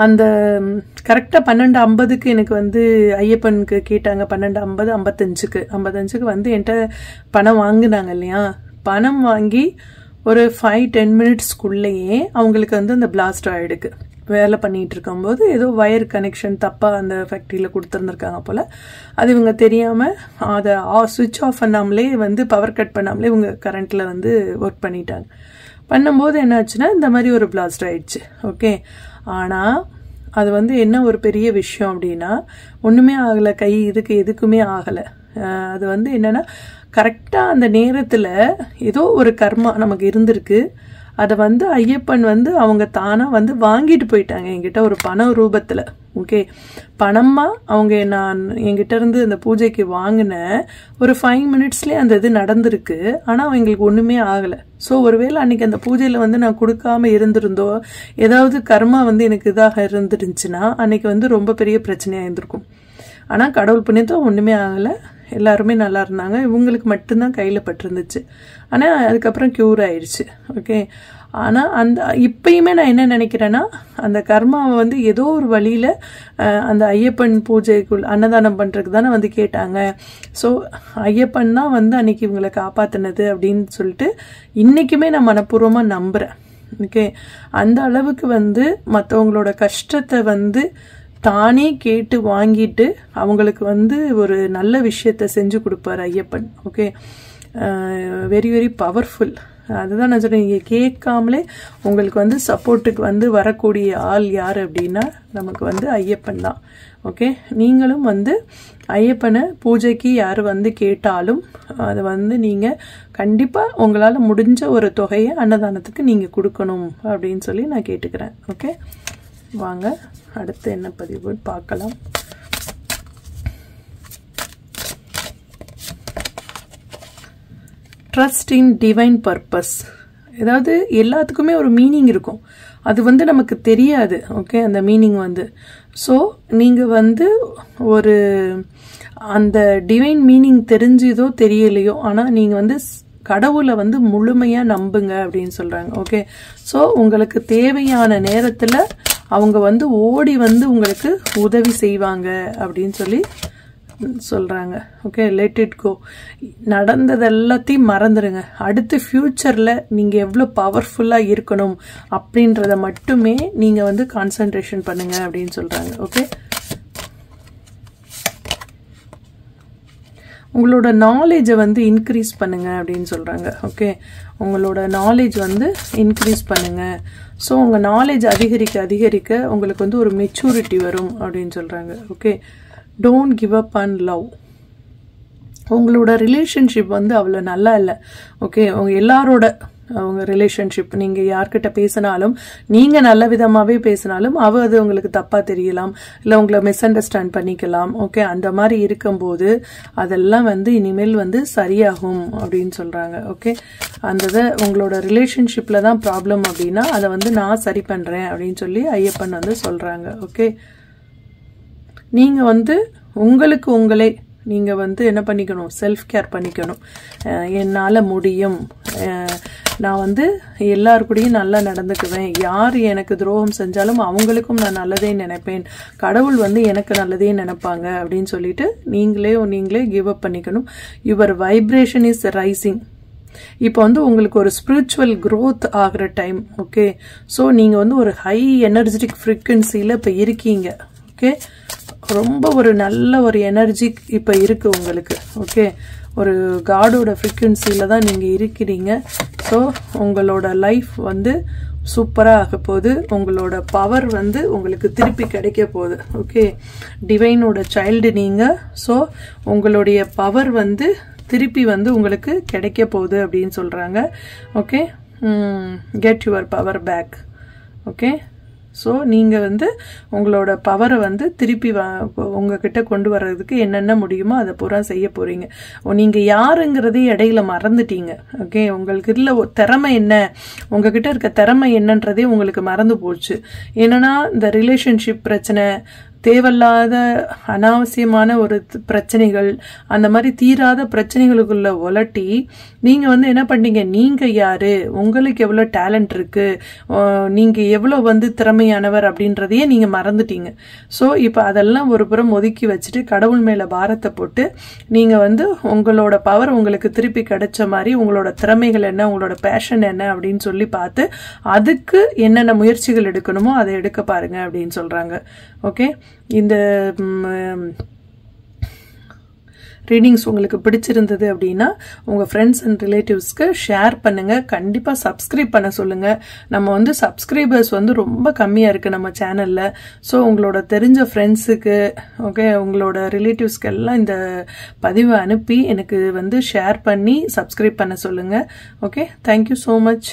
அந்த கரெக்டாக 12:50 எனக்கு வந்து ஐயப்பனுக்கு கேட்டாங்க, 12:50 55க்கு வந்து என்கிட்ட பணம் வாங்கினாங்க இல்லையா, பணம் வாங்கி ஒரு 5-10 மினிட்ஸ்க்குள்ளேயே அவங்களுக்கு வந்து அந்த பிளாஸ்ட் ஆகிடுக்கு. வேலை பண்ணிகிட்டு இருக்கும்போது ஏதோ வயர் கனெக்ஷன் தப்பாக அந்த ஃபேக்ட்ரியில் கொடுத்துருந்துருக்காங்க போல், அது இவங்க தெரியாமல் அதை சுவிட்ச் ஆஃப் பண்ணாமலே வந்து பவர் கட் பண்ணாமலே இவங்க கரண்ட்டில் வந்து ஒர்க் பண்ணிட்டாங்க. பண்ணும்போது என்னாச்சுன்னா இந்த மாதிரி ஒரு பிளாஸ்ட் ஆகிடுச்சு. ஓகே, ஆனால் அது வந்து என்ன ஒரு பெரிய விஷயம் அப்படின்னா, ஒன்றுமே ஆகலை, கை இதுக்கு எதுக்குமே ஆகலை. அது வந்து என்னென்னா கரெக்டாக அந்த நேரத்தில் ஏதோ ஒரு கர்மா நமக்கு இருந்திருக்கு, அதை வந்து ஐயப்பன் வந்து அவங்க தானாக வந்து வாங்கிட்டு போயிட்டாங்க என்கிட்ட ஒரு பண ரூபத்தில். ஓகே, பணமாக அவங்க நான் என்கிட்ட இருந்து அந்த பூஜைக்கு வாங்கின ஒரு 5 மினிட்ஸ்லேயே அந்த இது நடந்திருக்கு, ஆனால் அவங்களுக்கு ஒன்றுமே ஆகலை. ஸோ ஒருவேளை அன்றைக்கி அந்த பூஜையில் வந்து நான் கொடுக்காம இருந்திருந்தோ, ஏதாவது கர்மா வந்து எனக்கு இதாக இருந்துருந்துச்சுன்னா அன்றைக்கி வந்து ரொம்ப பெரிய பிரச்சனையாக இருந்திருக்கும். ஆனால் கடவுள் புண்ணியத்தில் ஒன்றுமே ஆகலை, எல்லாருமே நல்லா இருந்தாங்க, இவங்களுக்கு மட்டும்தான் கையில் பட்டிருந்துச்சு. ஆனால் அதுக்கப்புறம் க்யூர் ஆயிடுச்சு. ஓகே, ஆனால் அந்த இப்பயுமே நான் என்ன நினைக்கிறேன்னா, அந்த கர்மாவை வந்து ஏதோ ஒரு வழியில் அந்த ஐயப்பன் பூஜைக்குள் அன்னதானம் பண்ணுறதுக்கு தானே வந்து கேட்டாங்க. ஸோ ஐயப்பன் தான் வந்து அன்னைக்கு இவங்களை காப்பாற்றினது அப்படின்னு சொல்லிட்டு இன்றைக்குமே நான் மனப்பூர்வமாக நம்புகிறேன். ஓகே, அந்த அளவுக்கு வந்து மற்றவங்களோட கஷ்டத்தை வந்து தானே கேட்டு வாங்கிட்டு அவங்களுக்கு வந்து ஒரு நல்ல விஷயத்த செஞ்சு கொடுப்பார் Ayyappan. Okay, very very powerful. அதுதான் நான் சொல்கிறேன், நீங்கள் கேட்காமலே உங்களுக்கு வந்து சப்போர்ட்டுக்கு வந்து வரக்கூடிய ஆள் யார் அப்படின்னா நமக்கு வந்து ஐயப்பன் தான். ஓகே, நீங்களும் வந்து ஐயப்பனை பூஜைக்கு யார் வந்து கேட்டாலும் அதை வந்து நீங்கள் கண்டிப்பாக உங்களால் முடிஞ்ச ஒரு தொகையை அன்னதானத்துக்கு நீங்கள் கொடுக்கணும் அப்படின்னு சொல்லி நான் கேட்டுக்கிறேன். ஓகே, வாங்க அடுத்து என்ன பதிவு பார்க்கலாம். Trust in divine purpose. ஏதாவது எல்லாத்துக்குமே ஒரு மீனிங் இருக்கும், அது வந்து நமக்கு தெரியாது. ஓகே, அந்த மீனிங் வந்து ஸோ நீங்கள் வந்து ஒரு அந்த டிவைன் மீனிங் தெரிஞ்சதோ தெரியலையோ, ஆனால் நீங்கள் வந்து கடவுளை வந்து முழுமையாக நம்புங்க அப்படின்னு சொல்கிறாங்க. ஓகே, ஸோ உங்களுக்கு தேவையான நேரத்தில் அவங்க வந்து ஓடி வந்து உங்களுக்கு உதவி செய்வாங்க அப்படின்னு சொல்லி சொல்கிறாங்க. Okay, let it go. நடந்தது எல்லாத்தையும் மறந்துடுங்க, அடுத்து ஃப்யூச்சரில் நீங்கள் எவ்வளோ பவர்ஃபுல்லாக இருக்கணும் அப்படின்றத மட்டுமே நீங்கள் வந்து கான்சன்ட்ரேஷன் பண்ணுங்க அப்படின்னு சொல்கிறாங்க. ஓகே, உங்களோட நாலேஜை வந்து இன்க்ரீஸ் பண்ணுங்க அப்படின்னு சொல்கிறாங்க. ஓகே, உங்களோட நாலேஜ் வந்து இன்க்ரீஸ் பண்ணுங்க. ஸோ உங்கள் நாலேஜ் அதிகரிக்க அதிகரிக்க உங்களுக்கு வந்து ஒரு மெச்சூரிட்டி வரும் அப்படின்னு சொல்கிறாங்க. Okay, don't give up on love. உங்களோட ரிலேஷன்ஷிப் வந்து அவ்வளோ நல்லா இல்லை. ஓகே, உங்க எல்லாரோட அவங்க ரிலேஷன்ஷிப் நீங்கள் யார்கிட்ட பேசினாலும், நீங்கள் நல்ல விதமாகவே பேசினாலும் அது உங்களுக்கு தப்பாக தெரியலாம், இல்லை உங்களை மிஸ் அண்டர்ஸ்டாண்ட் பண்ணிக்கலாம். ஓகே, அந்த மாதிரி இருக்கும்போது அதெல்லாம் வந்து இனிமேல் வந்து சரியாகும் அப்படின்னு சொல்கிறாங்க. ஓகே, அந்த உங்களோட ரிலேஷன்ஷிப்பில் தான் ப்ராப்ளம் அப்படின்னா அதை வந்து நான் சரி பண்ணுறேன் அப்படின்னு சொல்லி ஐயப்பன் வந்து சொல்கிறாங்க. ஓகே, நீங்கள் வந்து உங்களுக்கு உங்களே நீங்கள் வந்து என்ன பண்ணிக்கணும், செல்ஃப் கேர் பண்ணிக்கணும். என்னால் முடியும், நான் வந்து எல்லாருக்கூடையும் நல்லா நடந்துக்குவேன், யார் எனக்கு துரோகம் செஞ்சாலும் அவங்களுக்கும் நான் நல்லதே நினைப்பேன், கடவுள் வந்து எனக்கு நல்லதே நினைப்பாங்க அப்படின்னு சொல்லிட்டு நீங்களே கிவ் அப் பண்ணிக்கணும். Your vibration is rising. இப்போ வந்து உங்களுக்கு ஒரு ஸ்பிரிச்சுவல் க்ரோத் ஆகிற டைம். ஓகே, ஸோ நீங்கள் வந்து ஒரு ஹை எனர்ஜெட்டிக் ஃப்ரீக்வன்சியில் இப்போ இருக்கீங்க. ஓகே, ரொம்ப ஒரு நல்ல ஒரு எனர்ஜி இப்போ இருக்குது உங்களுக்கு. ஓகே, ஒரு காடோட ஃப்ரீக்வன்சியில் தான் நீங்கள் இருக்கிறீங்க. ஸோ உங்களோட லைஃப் வந்து சூப்பராக ஆக போகுது. உங்களோட பவர் வந்து உங்களுக்கு திருப்பி கிடைக்க போகுது. ஓகே, டிவைனோட சைல்டு நீங்கள். ஸோ உங்களுடைய பவர் வந்து திருப்பி வந்து உங்களுக்கு கிடைக்க போகுது அப்படின்னு சொல்கிறாங்க. Okay, get your power back. Okay, so நீங்கள் வந்து உங்களோட பவரை வந்து திருப்பி உங்ககிட்ட கொண்டு வர்றதுக்கு என்னென்ன முடியுமோ அதை பூரா செய்ய போகிறீங்க. நீங்கள் யாருங்கிறதே இடையில மறந்துட்டீங்க. ஓகே, உங்களுக்கு இதில் திறமை என்ன, உங்ககிட்ட இருக்க திறமை என்னன்றதே உங்களுக்கு மறந்து போச்சு. என்னன்னா இந்த ரிலேஷன்ஷிப் பிரச்சனை, தேவையில்லாத அனாவசியமான ஒரு பிரச்சனைகள், அந்த மாதிரி தீராத பிரச்சனைகளுக்குள்ள உலட்டி நீங்கள் வந்து என்ன பண்ணீங்க, நீங்கள் யாரு, உங்களுக்கு எவ்வளோ டேலண்ட் இருக்கு, நீங்கள் எவ்வளோ வந்து திறமையானவர் அப்படின்றதையே நீங்கள் மறந்துட்டீங்க. ஸோ இப்போ அதெல்லாம் ஒரு புறம் ஒதுக்கி வச்சுட்டு கடவுள் மேலே பாரத்தை போட்டு நீங்கள் வந்து உங்களோட பவர் உங்களுக்கு திருப்பி கிடைச்ச மாதிரி உங்களோட திறமைகள் என்ன, உங்களோட பேஷன் என்ன அப்படின்னு சொல்லி பார்த்து அதுக்கு என்னென்ன முயற்சிகள் எடுக்கணுமோ அதை எடுக்க பாருங்க அப்படின்னு சொல்கிறாங்க. ஓகே, இந்த ரீடிங்ஸ் உங்களுக்கு பிடிச்சிருந்தது அப்படின்னா உங்கள் ஃப்ரெண்ட்ஸ் அண்ட் ரிலேட்டிவ்ஸ்க்கு ஷேர் பண்ணுங்கள். கண்டிப்பாக சப்ஸ்கிரைப் பண்ண சொல்லுங்கள். நம்ம வந்து சப்ஸ்கிரைபர்ஸ் வந்து ரொம்ப கம்மியாக இருக்குது நம்ம சேனலில். ஸோ உங்களோட தெரிஞ்ச ஃப்ரெண்ட்ஸுக்கு, ஓகே, உங்களோட ரிலேட்டிவ்ஸ்க்கு எல்லாம் இந்த பதிவை அனுப்பி எனக்கு வந்து ஷேர் பண்ணி சப்ஸ்கிரைப் பண்ண சொல்லுங்கள். Okay, thank you so much.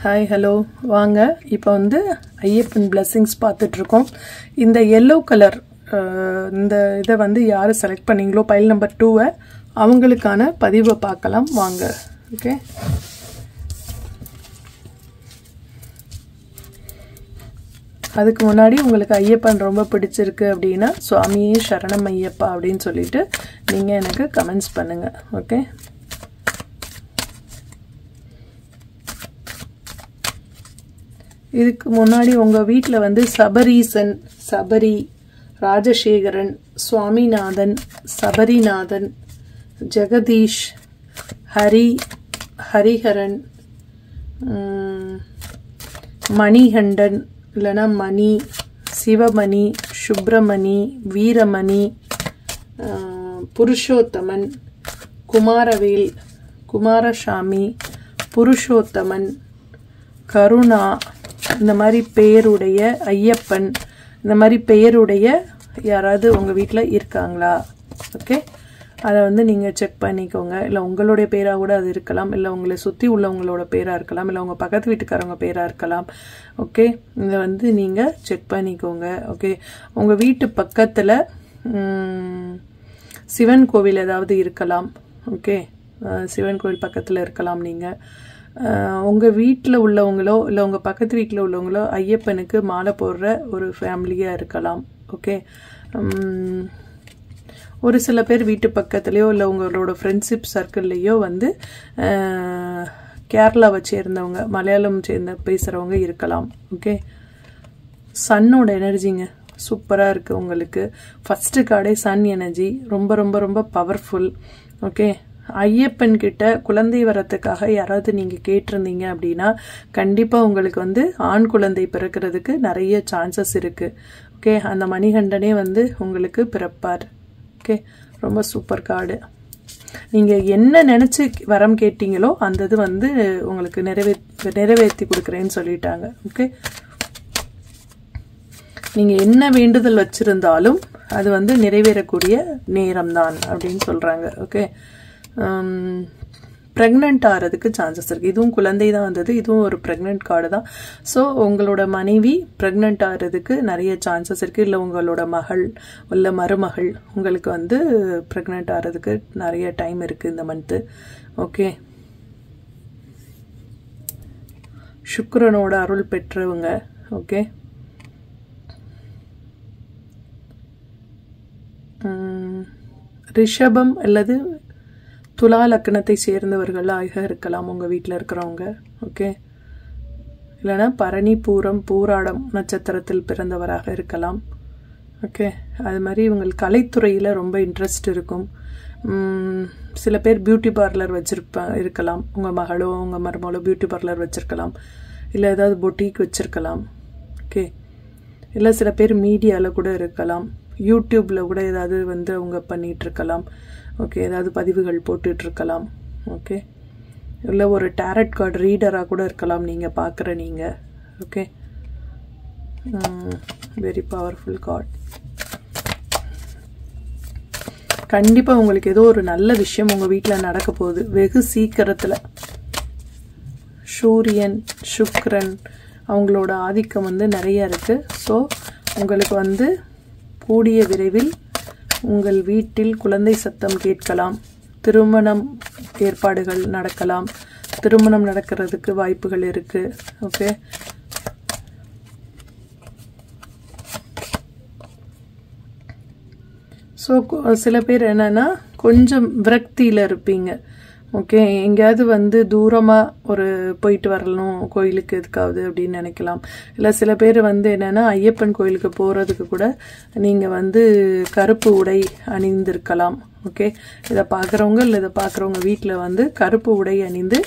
Hi, hello, வாங்க. இப்போ வந்து ஐயப்பன் பிளெஸிங்ஸ் பார்த்துட்ருக்கோம். இந்த எல்லோ கலர் இந்த இதை வந்து யார் செலக்ட் பண்ணீங்களோ பைல் நம்பர் 2 அவங்களுக்கான பதிவை பார்க்கலாம் வாங்க. ஓகே, அதுக்கு முன்னாடி உங்களுக்கு ஐயப்பன் ரொம்ப பிடிச்சிருக்கு அப்படின்னா சுவாமியே சரணம் ஐயப்பா அப்படின்னு சொல்லிட்டு நீங்கள் எனக்கு கமெண்ட்ஸ் பண்ணுங்கள். ஓகே, இதுக்கு முன்னாடி உங்கள் வீட்டில் வந்து சபரீசன், சபரி, ராஜசேகரன், சுவாமிநாதன், சபரிநாதன், ஜெகதீஷ், ஹரிஹரன், மணிகண்டன் இல்லைன்னா மணி, சிவமணி, சுப்பிரமணி, வீரமணி, புருஷோத்தமன், குமாரவேல், குமாரசாமி, புருஷோத்தமன், கருணா, இந்த மாதிரி பெயருடைய ஐயப்பன், இந்த மாதிரி பெயருடைய யாராவது உங்கள் வீட்டில் இருக்காங்களா? ஓகே, அதை வந்து நீங்கள் செக் பண்ணிக்கோங்க. இல்லை உங்களுடைய பேராக கூட அது இருக்கலாம், இல்லை உங்களை சுற்றி உள்ளவங்களோட பேராக இருக்கலாம், இல்லை உங்கள் பக்கத்து வீட்டுக்காரவங்க பேராக இருக்கலாம். ஓகே, இதை வந்து நீங்கள் செக் பண்ணிக்கோங்க. ஓகே, உங்கள் வீட்டு பக்கத்தில் சிவன் கோவில் ஏதாவது இருக்கலாம். ஓகே, சிவன் கோவில் பக்கத்தில் இருக்கலாம். நீங்கள் உங்கள் வீட்டில் உள்ளவங்களோ இல்லை உங்கள் பக்கத்து வீட்டில் உள்ளவங்களோ ஐயப்பனுக்கு மாலை போடுற ஒரு ஃபேமிலியாக இருக்கலாம். ஓகே, ஒரு சில பேர் வீட்டு பக்கத்துலேயோ இல்லை உங்களோட ஃப்ரெண்ட்ஷிப் சர்க்கிள்லேயோ வந்து கேரளாவை சேர்ந்தவங்க, மலையாளம் சேர்ந்த பேசுகிறவங்க இருக்கலாம். ஓகே, சன்னோட எனர்ஜிங்க சூப்பராக இருக்குது உங்களுக்கு. ஃபஸ்ட்டு கார்டே சன் எனர்ஜி ரொம்ப ரொம்ப ரொம்ப பவர்ஃபுல். ஓகே, ஐயப்பன் கிட்ட குழந்தை வரத்துக்காக யாராவது நீங்கள் கேட்டிருந்தீங்க அப்படின்னா கண்டிப்பாக உங்களுக்கு வந்து ஆண் குழந்தை பிறக்கிறதுக்கு நிறைய சான்சஸ் இருக்குது. ஓகே, அந்த மணிகண்டனே வந்து உங்களுக்கு பிறப்பார். ஓகே, ரொம்ப சூப்பர் கார்டு. நீங்கள் என்ன நினச்சி வரம் கேட்டீங்களோ அந்த இது வந்து உங்களுக்கு நிறைவேற்றி கொடுக்குறேன்னு சொல்லிட்டாங்க. ஓகே, நீங்கள் என்ன வேண்டுதல் வச்சுருந்தாலும் அது வந்து நிறைவேறக்கூடிய நேரம்தான் அப்படின்னு சொல்கிறாங்க. ஓகே, ப்ரெக்னென்ட் ஆகிறதுக்கு சான்சஸ் இருக்குது. இதுவும் குழந்தை தான் வந்தது, இதுவும் ஒரு ப்ரெக்னென்ட் கார்டு தான். ஸோ உங்களோட மனைவி ப்ரெக்னென்ட் ஆகிறதுக்கு நிறைய சான்சஸ் இருக்குது. இல்லை உங்களோட மகள் இல்லை மருமகள் உங்களுக்கு வந்து ப்ரெக்னென்ட் ஆகிறதுக்கு நிறைய டைம் இருக்குது இந்த மந்த்து. ஓகே, சுக்கிரனோட அருள் பெற்றவங்க. ஓகே, ரிஷபம் அல்லது துலா லக்னத்தை சேர்ந்தவர்களாக இருக்கலாம் உங்கள் வீட்டில் இருக்கிறவங்க. ஓகே, இல்லைன்னா பரணி, பூரம், பூராடம் நட்சத்திரத்தில் பிறந்தவராக இருக்கலாம். ஓகே, அது மாதிரி இவங்களுக்கு கலைத்துறையில் ரொம்ப இன்ட்ரெஸ்ட் இருக்கும். சில பேர் பியூட்டி பார்லர் இருக்கலாம். உங்கள் மகளோ உங்கள் மருமகளோ பியூட்டி பார்லர் வச்சுருக்கலாம், இல்லை ஏதாவது பொட்டிக் வச்சுருக்கலாம். ஓகே, இல்லை சில பேர் மீடியாவில் கூட இருக்கலாம், யூடியூப்பில் கூட ஏதாவது அவங்க பண்ணிகிட்ருக்கலாம். ஓகே, ஏதாவது பதிவுகள் போட்டுட்ருக்கலாம். ஓகே, இல்லை ஒரு டேரட் கார்டு ரீடராக கூட இருக்கலாம் நீங்கள் பார்க்குற நீங்கள். Okay, very powerful card. கண்டிப்பாக உங்களுக்கு ஏதோ ஒரு நல்ல விஷயம் உங்கள் வீட்டில் நடக்க போகுது வெகு சீக்கிரத்தில். சூரியன், சுக்கிரன் அவங்களோட ஆதிக்கம் நிறைய இருக்குது. ஸோ உங்களுக்கு கூடிய விரைவில் உங்கள் வீட்டில் குழந்தை சத்தம் கேட்கலாம். திருமணம் ஏற்பாடுகள் நடக்கலாம். திருமணம் நடக்கிறதுக்கு வாய்ப்புகள் இருக்குது. ஓகே, ஸோ சில பேர் என்னன்னா கொஞ்சம் விரக்தியில் இருப்பீங்க. ஓகே, எங்கேயாவது தூரமாக ஒரு போயிட்டு வரணும் கோயிலுக்கு எதுக்காவது அப்படின்னு நினைக்கலாம். இல்லை சில பேர் என்னென்னா ஐயப்பன் கோயிலுக்கு போகிறதுக்கு கூட நீங்கள் கருப்பு உடை அணிந்திருக்கலாம். ஓகே, இதை பார்க்குறவங்க இல்லை இதை பார்க்குறவங்க வீட்டில் கருப்பு உடை அணிந்து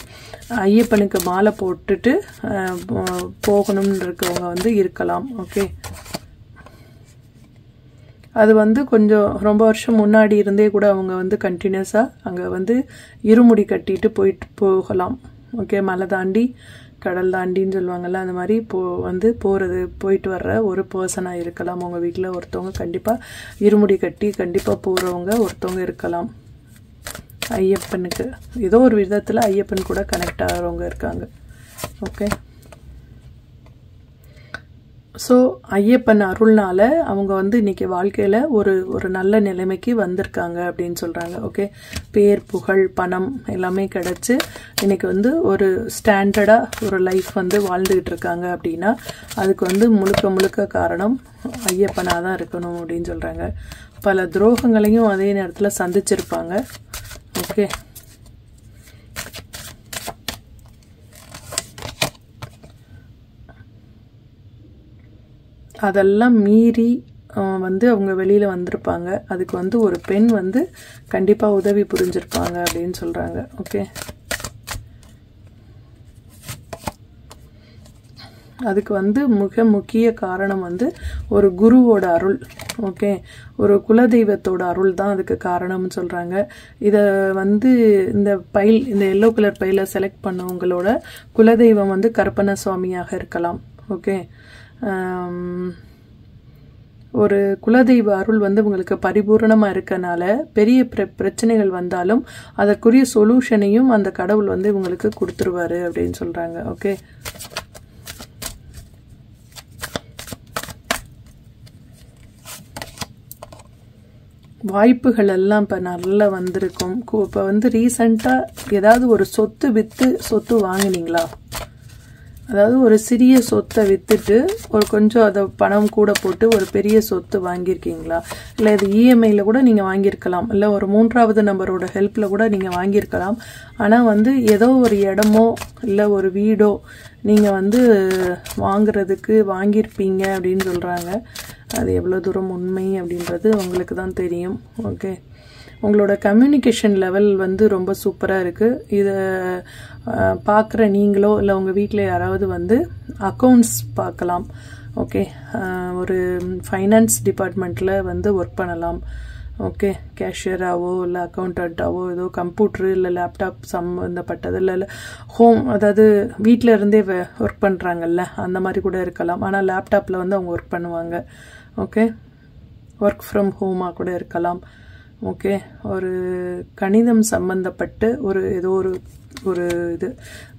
ஐயப்பனுக்கு மாலை போட்டுட்டு போகணும்னு இருக்கவங்க இருக்கலாம். ஓகே, அது கொஞ்சம் ரொம்ப வருஷம் முன்னாடி இருந்தே கூட அவங்க கண்டினியூஸாக அங்கே இருமுடி கட்டிட்டு போகலாம். ஓகே, மலை தாண்டி கடல் தாண்டின்னு சொல்லுவாங்கள்ல, அந்த மாதிரி போயிட்டு வர்ற ஒரு பர்சனாக இருக்கலாம். உங்கள் வீட்டில் ஒருத்தவங்க கண்டிப்பாக இருமுடி கட்டி கண்டிப்பாக போகிறவங்க ஒருத்தவங்க இருக்கலாம். ஐயப்பனுக்கு ஏதோ ஒரு விதத்தில் ஐயப்பன் கூட கனெக்ட் ஆகிறவங்க இருக்காங்க. ஓகே, ஸோ ஐயப்பன் அருள்னால அவங்க இன்னைக்கு வாழ்க்கையில் ஒரு நல்ல நிலைமைக்கு வந்திருக்காங்க அப்படின்னு சொல்கிறாங்க. ஓகே, பேர், புகழ், பணம் எல்லாமே கிடச்சி இன்னைக்கு ஒரு ஸ்டாண்டர்டாக ஒரு லைஃப் வாழ்ந்துக்கிட்டு இருக்காங்க. அப்படின்னா அதுக்கு முழுக்க முழுக்க காரணம் ஐயப்பனாக தான் இருக்கணும் அப்படின்னு சொல்கிறாங்க. பல துரோகங்களையும் அதே நேரத்தில் சந்திச்சிருப்பாங்க. ஓகே, அதெல்லாம் மீறி அவங்க வெளியில் வந்திருப்பாங்க. அதுக்கு ஒரு பெண் கண்டிப்பாக உதவி புரிஞ்சிருப்பாங்க அப்படின்னு சொல்கிறாங்க. ஓகே, அதுக்கு மிக முக்கிய காரணம் ஒரு குருவோட அருள். ஓகே, ஒரு குலதெய்வத்தோட அருள் தான் அதுக்கு காரணம்னு சொல்கிறாங்க. இதை இந்த எல்லோ கலர் பையில செலக்ட் பண்ணவங்களோட குலதெய்வம் கருப்பண்ண சுவாமியாக இருக்கலாம். ஓகே, ஒரு குலதெய்வ அருள் உங்களுக்கு பரிபூர்ணமாக இருக்கனால பெரிய பிரச்சனைகள் வந்தாலும் அதற்குரிய சொல்யூஷனையும் அந்த கடவுள் இவங்களுக்கு கொடுத்துருவாரு அப்படின்னு சொல்கிறாங்க. ஓகே, வாய்ப்புகள் எல்லாம் இப்போ நல்லா வந்திருக்கும். இப்போ ரீசண்டாக ஏதாவது ஒரு சொத்து விற்று சொத்து வாங்கினீங்களா? அதாவது ஒரு சிறிய சொத்தை விற்றுட்டு கொஞ்சம் அதை பணம் கூட போட்டு ஒரு பெரிய சொத்து வாங்கியிருக்கீங்களா? இல்லை இது இஎம்ஐயில் கூட நீங்கள் வாங்கியிருக்கலாம், இல்லை ஒரு 3வது நபரோட ஹெல்ப்பில் கூட நீங்கள் வாங்கியிருக்கலாம். ஆனால் ஏதோ ஒரு இடமோ இல்லை ஒரு வீடோ நீங்கள் வாங்கியிருப்பீங்க அப்படின்னு சொல்கிறாங்க. அது எவ்வளோ தூரம் உண்மை அப்படின்றது உங்களுக்கு தான் தெரியும். ஓகே, உங்களோட கம்யூனிகேஷன் லெவல் ரொம்ப சூப்பராக இருக்குது. இதை பார்க்குற நீங்களோ இல்லை உங்கள் வீட்டில் யாராவது அக்கௌண்ட்ஸ் பார்க்கலாம். ஓகே, ஒரு ஃபைனான்ஸ் டிபார்ட்மெண்ட்டில் ஒர்க் பண்ணலாம். ஓகே, கேஷியராகவோ இல்லை அக்கௌண்டண்ட்டாவோ ஏதோ கம்ப்யூட்ரு இல்லை லேப்டாப் சம்மந்தப்பட்டது இல்லை ஹோம், அதாவது வீட்டில் இருந்தே ஒர்க் பண்ணுறாங்கல்ல அந்த மாதிரி கூட இருக்கலாம். ஆனால் லேப்டாப்பில் அவங்க ஒர்க் பண்ணுவாங்க. ஓகே, ஒர்க் ஃப்ரம் ஹோமாக கூட இருக்கலாம். ஓகே, ஒரு கணிதம் சம்பந்தப்பட்டு ஏதோ ஒரு இது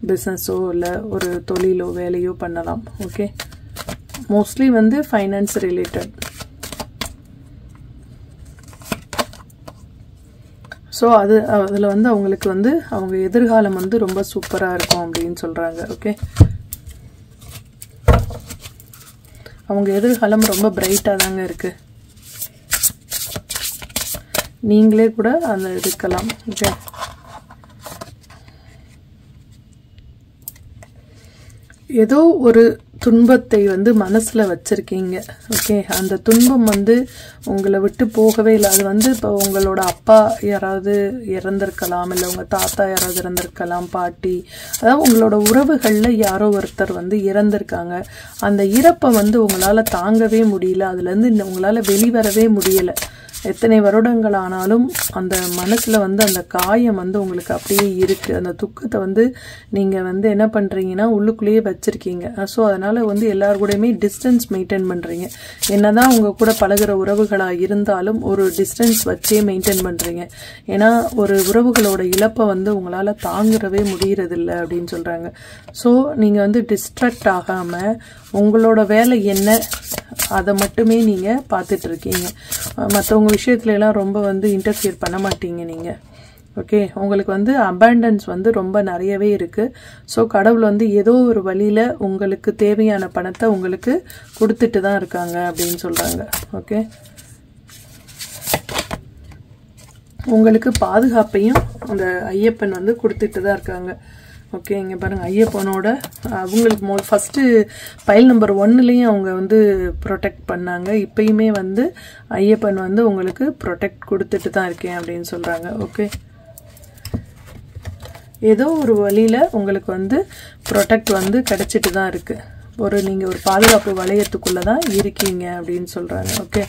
பிஸ்னஸோ இல்லை ஒரு தொழிலோ வேலையோ பண்ணலாம். Okay, mostly finance related. So அதில் அவங்களுக்கு அவங்க எதிர்காலம் ரொம்ப சூப்பராக இருக்கும் அப்படின்னு சொல்கிறாங்க. ஓகே, அவங்க எதிர்காலம் ரொம்ப பிரைட்டாக தாங்க இருக்குது. நீங்களே கூட அதை எடுக்கலாம். ஓகே, ஏதோ ஒரு துன்பத்தை வந்து மனசுல வச்சிருக்கீங்க. ஓகே, அந்த துன்பம் வந்து உங்களை விட்டு போகவே இல்லை. அது வந்து இப்போ உங்களோட அப்பா யாராவது இறந்திருக்கலாம், இல்லை உங்க தாத்தா யாராவது இறந்திருக்கலாம், பாட்டி, அதாவது உங்களோட உறவுகள்ல யாரோ ஒருத்தர் வந்து இறந்திருக்காங்க. அந்த இறப்பை வந்து உங்களால தாங்கவே முடியல, அதுல இருந்து உங்களால வெளிவரவே முடியல. எத்தனை வருடங்கள் ஆனாலும் அந்த மனசுல வந்து அந்த காயம் வந்து உங்களுக்கு அப்படியே இருக்கு. அந்த துக்கத்தை வந்து நீங்க வந்து என்ன பண்றீங்கன்னா உள்ளுக்குள்ளேயே வச்சிருக்கீங்க. ஸோ அதனால வந்து எல்லாரு கூடயுமே டிஸ்டன்ஸ் மெயின்டைன் பண்றீங்க. என்னதான் உங்க கூட பழகுற உறவுகளா இருந்தாலும் ஒரு டிஸ்டன்ஸ் வச்சே மெயின்டைன் பண்றீங்க. ஏன்னா ஒரு உறவுகளோட இழப்பை வந்து உங்களால தாங்குறவே முடியறதில்லை அப்படின்னு சொல்றாங்க. ஸோ நீங்க வந்து டிஸ்ட்ராக்ட் ஆகாம உங்களோட வேலை என்ன அதை மட்டுமே நீங்க பார்த்துட்டு இருக்கீங்க. மற்றவங்க விஷயத்துல எல்லாம் ரொம்ப வந்து இன்டர்ஃபியர் பண்ண மாட்டீங்க நீங்க. ஓகே, உங்களுக்கு வந்து அபண்டன்ஸ் வந்து ரொம்ப நிறையவே இருக்கு. ஸோ கடவுள் வந்து ஏதோ ஒரு வழியில உங்களுக்கு தேவையான பணத்தை உங்களுக்கு கொடுத்துட்டு தான் இருக்காங்க அப்படின்னு சொல்றாங்க. ஓகே, உங்களுக்கு பாதுகாப்பையும் அந்த ஐயப்பன் வந்து கொடுத்துட்டு தான் இருக்காங்க. ஓகே, இங்கே பாருங்க, ஐயப்பனோட அவங்களுக்கு ஃபர்ஸ்ட் பைல் நம்பர் 1லயும் அவங்க வந்து ப்ரொடெக்ட் பண்ணாங்க. இப்பயுமே வந்து ஐயப்பன் வந்து உங்களுக்கு ப்ரொடெக்ட் கொடுத்துட்டு தான் இருக்கேன் அப்படின்னு சொல்றாங்க. ஓகே, ஏதோ ஒரு வழியில உங்களுக்கு வந்து ப்ரொடெக்ட் வந்து கிடைச்சிட்டு தான் இருக்கு. நீங்க ஒரு பாதுகாப்பு வளையத்துக்குள்ளதான் இருக்கீங்க அப்படின்னு சொல்றாங்க. ஓகே,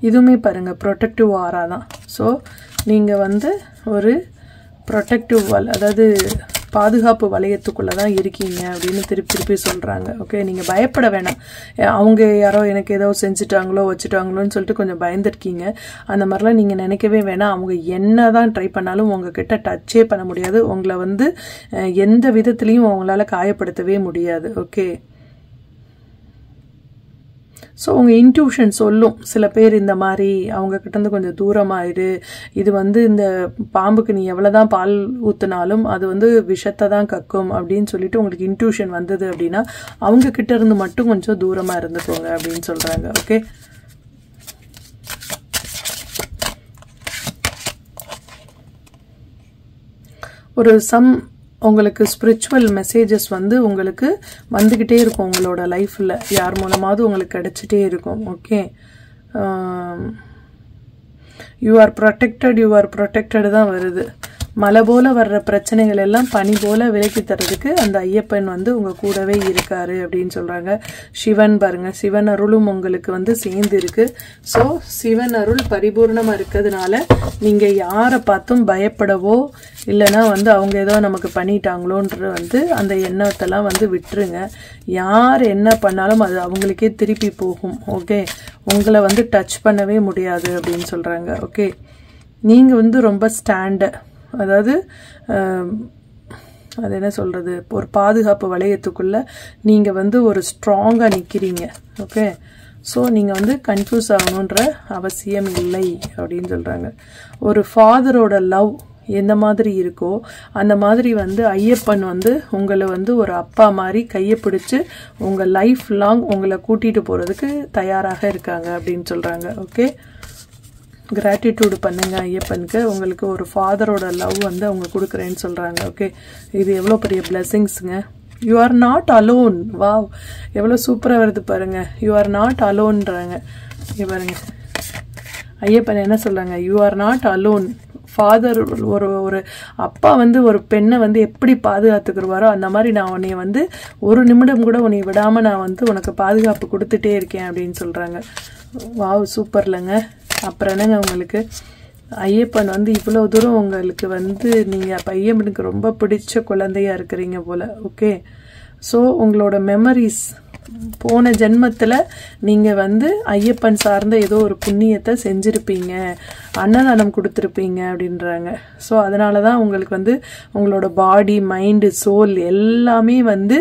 இதுவுமே பாருங்க ப்ரொடெக்டிவ் ஆரா தான். ஸோ நீங்க வந்து ஒரு ப்ரொடெக்டிவ் அதாவது பாதுகாப்பு வளையத்துக்குள்ள தான் இருக்கீங்க அப்படின்னு திருப்பி சொல்றாங்க. ஓகே, நீங்க பயப்பட வேணாம். அவங்க யாரோ எனக்கு ஏதோ செஞ்சுட்டாங்களோ வச்சுட்டாங்களோன்னு சொல்லிட்டு கொஞ்சம் பயந்துருக்கீங்க. அந்த மாதிரிலாம் நீங்க நினைக்கவே வேணாம். அவங்க என்னதான் ட்ரை பண்ணாலும் உங்ககிட்ட டச்சே பண்ண முடியாது. உங்களை வந்து எந்த விதத்திலையும் அவங்களால காயப்படுத்தவே முடியாது. ஓகே, ஸோ உங்கள் இன்ட்யூஷன் சொல்லும். சில பேர் இந்த மாதிரி அவங்க கிட்ட இருந்து கொஞ்சம் தூரமாயிரு, இது வந்து இந்த பாம்புக்கு நீ எவ்வளோதான் பால் ஊற்றினாலும் அது வந்து விஷத்தை தான் கக்கும் அப்படின்னு சொல்லிட்டு உங்களுக்கு இன்ட்யூஷன் வந்தது அப்படின்னா அவங்க கிட்ட இருந்து மட்டும் கொஞ்சம் தூரமாக இருந்துக்கோங்க அப்படின்னு சொல்கிறாங்க. ஓகே, ஒரு உங்களுக்கு ஸ்பிரிச்சுவல் மெசேஜஸ் வந்து உங்களுக்கு வந்துக்கிட்டே இருக்கும். உங்களோட லைஃப்பில் யார் மூலமாவது உங்களுக்கு கிடைச்சிட்டே இருக்கும். ஓகே, யூ ஆர் ப்ரொடெக்டட் தான் வருது. மலை போல வர்ற பிரச்சனைகள் எல்லாம் பனி போல விலக்கி தர்றதுக்கு அந்த ஐயப்பன் வந்து உங்க கூடவே இருக்காரு அப்படின்னு சொல்றாங்க. சிவன் பாருங்க, சிவன் அருளும் உங்களுக்கு வந்து சேர்ந்து இருக்கு. ஸோ சிவன் அருள் பரிபூர்ணமா இருக்கிறதுனால நீங்க யாரை பார்த்தும் பயப்படவோ இல்லைன்னா வந்து அவங்க ஏதோ நமக்கு பண்ணிட்டாங்களோன்ற வந்து அந்த எண்ணத்தெல்லாம் வந்து விட்டுருங்க. யார் என்ன பண்ணாலும் அது அவங்களுக்கே திருப்பி போகும். ஓகே, உங்களை வந்து டச் பண்ணவே முடியாது அப்படின்னு சொல்றாங்க. ஓகே, நீங்க வந்து ரொம்ப அதாவது அது என்ன சொல்றது, ஒரு பாதுகாப்பு வளையத்துக்குள்ள நீங்க வந்து ஒரு ஸ்ட்ராங்கா நிக்கிறீங்க. ஓகே, ஸோ நீங்க வந்து கன்ஃபியூஸ் ஆகணுன்ற அவசியம் இல்லை அப்படின்னு சொல்றாங்க. ஒரு ஃபாதரோட லவ் எந்த மாதிரி இருக்கோ அந்த மாதிரி வந்து ஐயப்பன் வந்து உங்களை வந்து ஒரு அப்பா மாதிரி கையை பிடிச்சு உங்க லைஃப் லாங் உங்களை கூட்டிட்டு போறதுக்கு தயாராக இருக்காங்க அப்படின்னு சொல்றாங்க. ஓகே, கிராட்டிடியூட் பண்ணுங்க ஐயப்பனுக்கு. உங்களுக்கு ஒரு ஃபாதரோட லவ் வந்து அவங்க கொடுக்குறேன்னு சொல்றாங்க. ஓகே, இது எவ்வளோ பெரிய பிளெஸிங்ஸுங்க. You are not alone. Wow, எவ்வளோ சூப்பராக வருது பாருங்க. யூ ஆர் நாட் அலோன்றாங்க. பாருங்க, ஐயப்பன் என்ன சொல்றாங்க, you are not alone. Father ஒரு அப்பா வந்து ஒரு பெண்ணை வந்து எப்படி பாதுகாத்துக்குருவாரோ அந்த மாதிரி நான் உன்னை வந்து ஒரு நிமிடம் கூட உன்னை விடாம நான் வந்து உனக்கு பாதுகாப்பு கொடுத்துட்டே இருக்கேன் அப்படின்னு சொல்றாங்க. வாவ், சூப்பர் இல்லைங்க. அப்புறம் என்னங்க, உங்களுக்கு ஐயப்பன் வந்து இவ்வளோ தூரம் உங்களுக்கு வந்து நீங்க ஐயப்பனுக்கு ரொம்ப பிடிச்ச குழந்தையா இருக்கிறீங்க போல. ஓகே, ஸோ உங்களோட மெமரிஸ் போன ஜென்மத்தில் நீங்கள் வந்து ஐயப்பன் சார்ந்த ஏதோ ஒரு புண்ணியத்தை செஞ்சுருப்பீங்க, அன்னதானம் கொடுத்துருப்பீங்க அப்படின்றாங்க. ஸோ அதனால தான் உங்களுக்கு வந்து உங்களோட பாடி, மைண்டு, சோல் எல்லாமே வந்து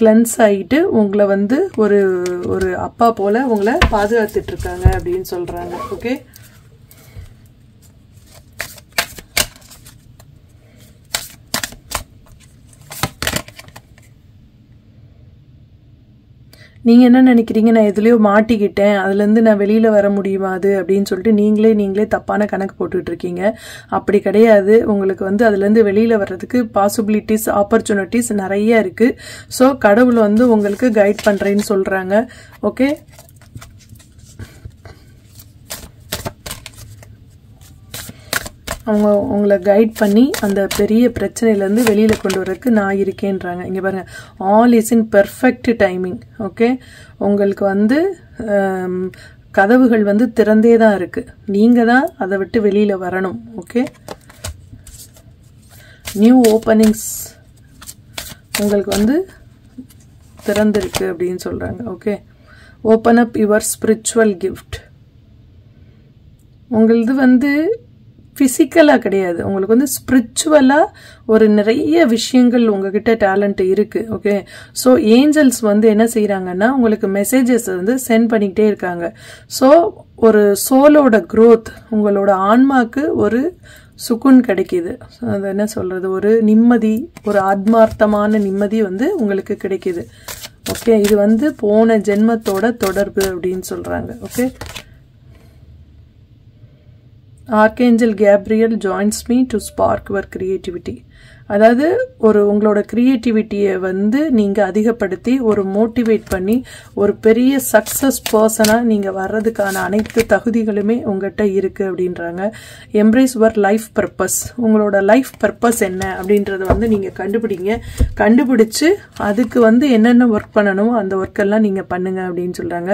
கிளென்ஸ் ஆகிட்டு உங்களை வந்து ஒரு ஒரு அப்பா போல உங்களை பாதுகாத்துட்டு இருக்காங்க அப்படின்னு சொல்கிறாங்க. ஓகே, நீங்கள் என்ன நினைக்கிறீங்க, நான் எதுலேயோ மாட்டிக்கிட்டேன், அதுலேருந்து நான் வெளியில் வர முடியுமா அது அப்படின்னு சொல்லிட்டு நீங்களே தப்பான கணக்கு போட்டுட்டு இருக்கீங்க. அப்படி கிடையாது. உங்களுக்கு வந்து அதுலேருந்து வெளியில் வர்றதுக்கு பாசிபிலிட்டிஸ், ஆப்பர்ச்சுனிட்டிஸ் நிறைய இருக்குது. ஸோ கடவுள் வந்து உங்களுக்கு கைட் பண்ணுறேன்னு சொல்கிறாங்க. ஓகே, அவங்க உங்களை கைட் பண்ணி அந்த பெரிய பிரச்சனையிலேருந்து வெளியில் கொண்டு வரதுக்கு நான் இருக்கேன்றாங்க. இங்கே பாருங்கள், all is in perfect timing. Okay, உங்களுக்கு வந்து கதவுகள் வந்து திறந்தே தான் இருக்குது. நீங்கள் தான் அதை விட்டு வெளியில் வரணும். ஓகே, நியூ ஓப்பனிங்ஸ் உங்களுக்கு வந்து திறந்திருக்கு அப்படின்னு சொல்கிறாங்க. Okay, open up your spiritual gift. உங்களது வந்து ஃபிசிக்கலாக கிடையாது, உங்களுக்கு வந்து ஸ்பிரிச்சுவலாக ஒரு நிறைய விஷயங்கள் உங்ககிட்ட டேலண்ட் இருக்குது. ஓகே, ஸோ ஏஞ்சல்ஸ் வந்து என்ன செய்கிறாங்கன்னா உங்களுக்கு மெசேஜஸ் வந்து சென்ட் பண்ணிக்கிட்டே இருக்காங்க. ஸோ ஒரு சோலோட க்ரோத், உங்களோட ஆன்மாக்கு ஒரு சுக்குன் கிடைக்கிது. அது என்ன சொல்கிறது, ஒரு நிம்மதி, ஒரு ஆத்மார்த்தமான நிம்மதி வந்து உங்களுக்கு கிடைக்கிது. ஓகே, இது வந்து போன ஜென்மத்தோட தொடர்பு அப்படின்னு சொல்கிறாங்க. Okay, Archangel Gabriel joins me to spark your creativity. அதாவது ஒரு உங்களோட கிரியேட்டிவிட்டியை வந்து நீங்கள் அதிகப்படுத்தி ஒரு மோட்டிவேட் பண்ணி ஒரு பெரிய சக்ஸஸ் பர்சனாக நீங்கள் வர்றதுக்கான அனைத்து தகுதிகளுமே உங்கள்கிட்ட இருக்குது அப்படின்றாங்க. Embrace your life purpose. உங்களோட லைஃப் பர்பஸ் என்ன அப்படின்றத வந்து நீங்கள் கண்டுபிடிச்சு அதுக்கு வந்து என்னென்ன ஒர்க் பண்ணணுமோ அந்த ஒர்க்கெல்லாம் நீங்கள் பண்ணுங்க அப்படின்னு சொல்கிறாங்க.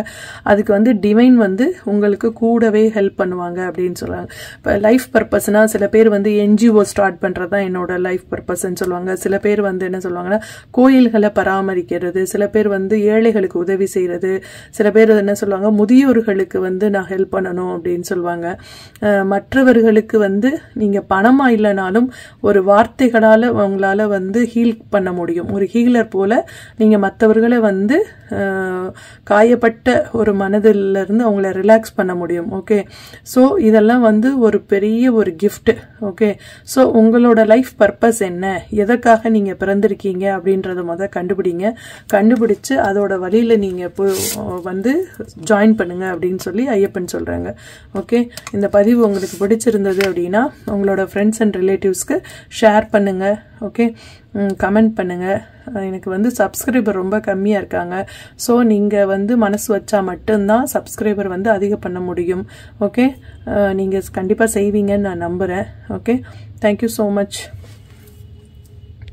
அதுக்கு வந்து டிவைன் வந்து உங்களுக்கு கூடவே ஹெல்ப் பண்ணுவாங்க அப்படின்னு சொல்கிறாங்க. இப்போ லைஃப் பர்பஸ்னால் சில பேர் வந்து என்ஜிஓ ஸ்டார்ட் பண்ணுறது தான் என்னோட லைஃப் பர்பஸ்ன்னு சொல்லுவாங்க. சில பேர் வந்து என்ன சொல்லுவாங்கன்னா கோயில்களை பராமரிக்கிறது, சில பேர் வந்து ஏழைகளுக்கு உதவி செய்யறது, சில பேர் என்ன சொல்லுவாங்க முதியோர்களுக்கு வந்து நான் ஹெல்ப் பண்ணணும் அப்படின்னு சொல்லுவாங்க. மற்றவர்களுக்கு வந்து நீங்கள் பணமாக இல்லைனாலும் ஒரு வார்த்தைகளால் உங்களால் வந்து ஹீல் பண்ண முடியும். ஒரு ஹீலர் போல நீங்கள் மற்றவர்களை வந்து காயப்பட்ட ஒரு மனதிலிருந்து அவங்கள ரிலாக்ஸ் பண்ண முடியும். ஓகே, ஸோ இதெல்லாம் வந்து ஒரு பெரிய ஒரு கிஃப்ட். ஓகே, ஸோ உங்களோட லைஃப் பர்பஸ் என்ன, எதற்காக நீங்கள் பிறந்திருக்கீங்க அப்படின்றத கண்டுபிடிச்சு அதோட வழியில் நீங்கள் வந்து ஜாயின் பண்ணுங்க அப்படின்னு சொல்லி ஐயப்பன் சொல்கிறாங்க. ஓகே, இந்த பதிவு உங்களுக்கு பிடிச்சிருந்தது அப்படின்னா உங்களோட ஃப்ரெண்ட்ஸ் அண்ட் ரிலேட்டிவ்ஸ்க்கு ஷேர் பண்ணுங்கள். ஓகே, கமெண்ட் பண்ணுங்கள். எனக்கு வந்து சப்ஸ்கிரைபர் ரொம்ப கம்மியாக இருக்காங்க. ஸோ நீங்கள் வந்து மனசு வச்சா மட்டும்தான் சப்ஸ்கிரைபர் வந்து அதிகம் பண்ண முடியும். ஓகே, நீங்கள் கண்டிப்பாக செய்வீங்கன்னு நான் நம்புகிறேன். Okay, thank you so much.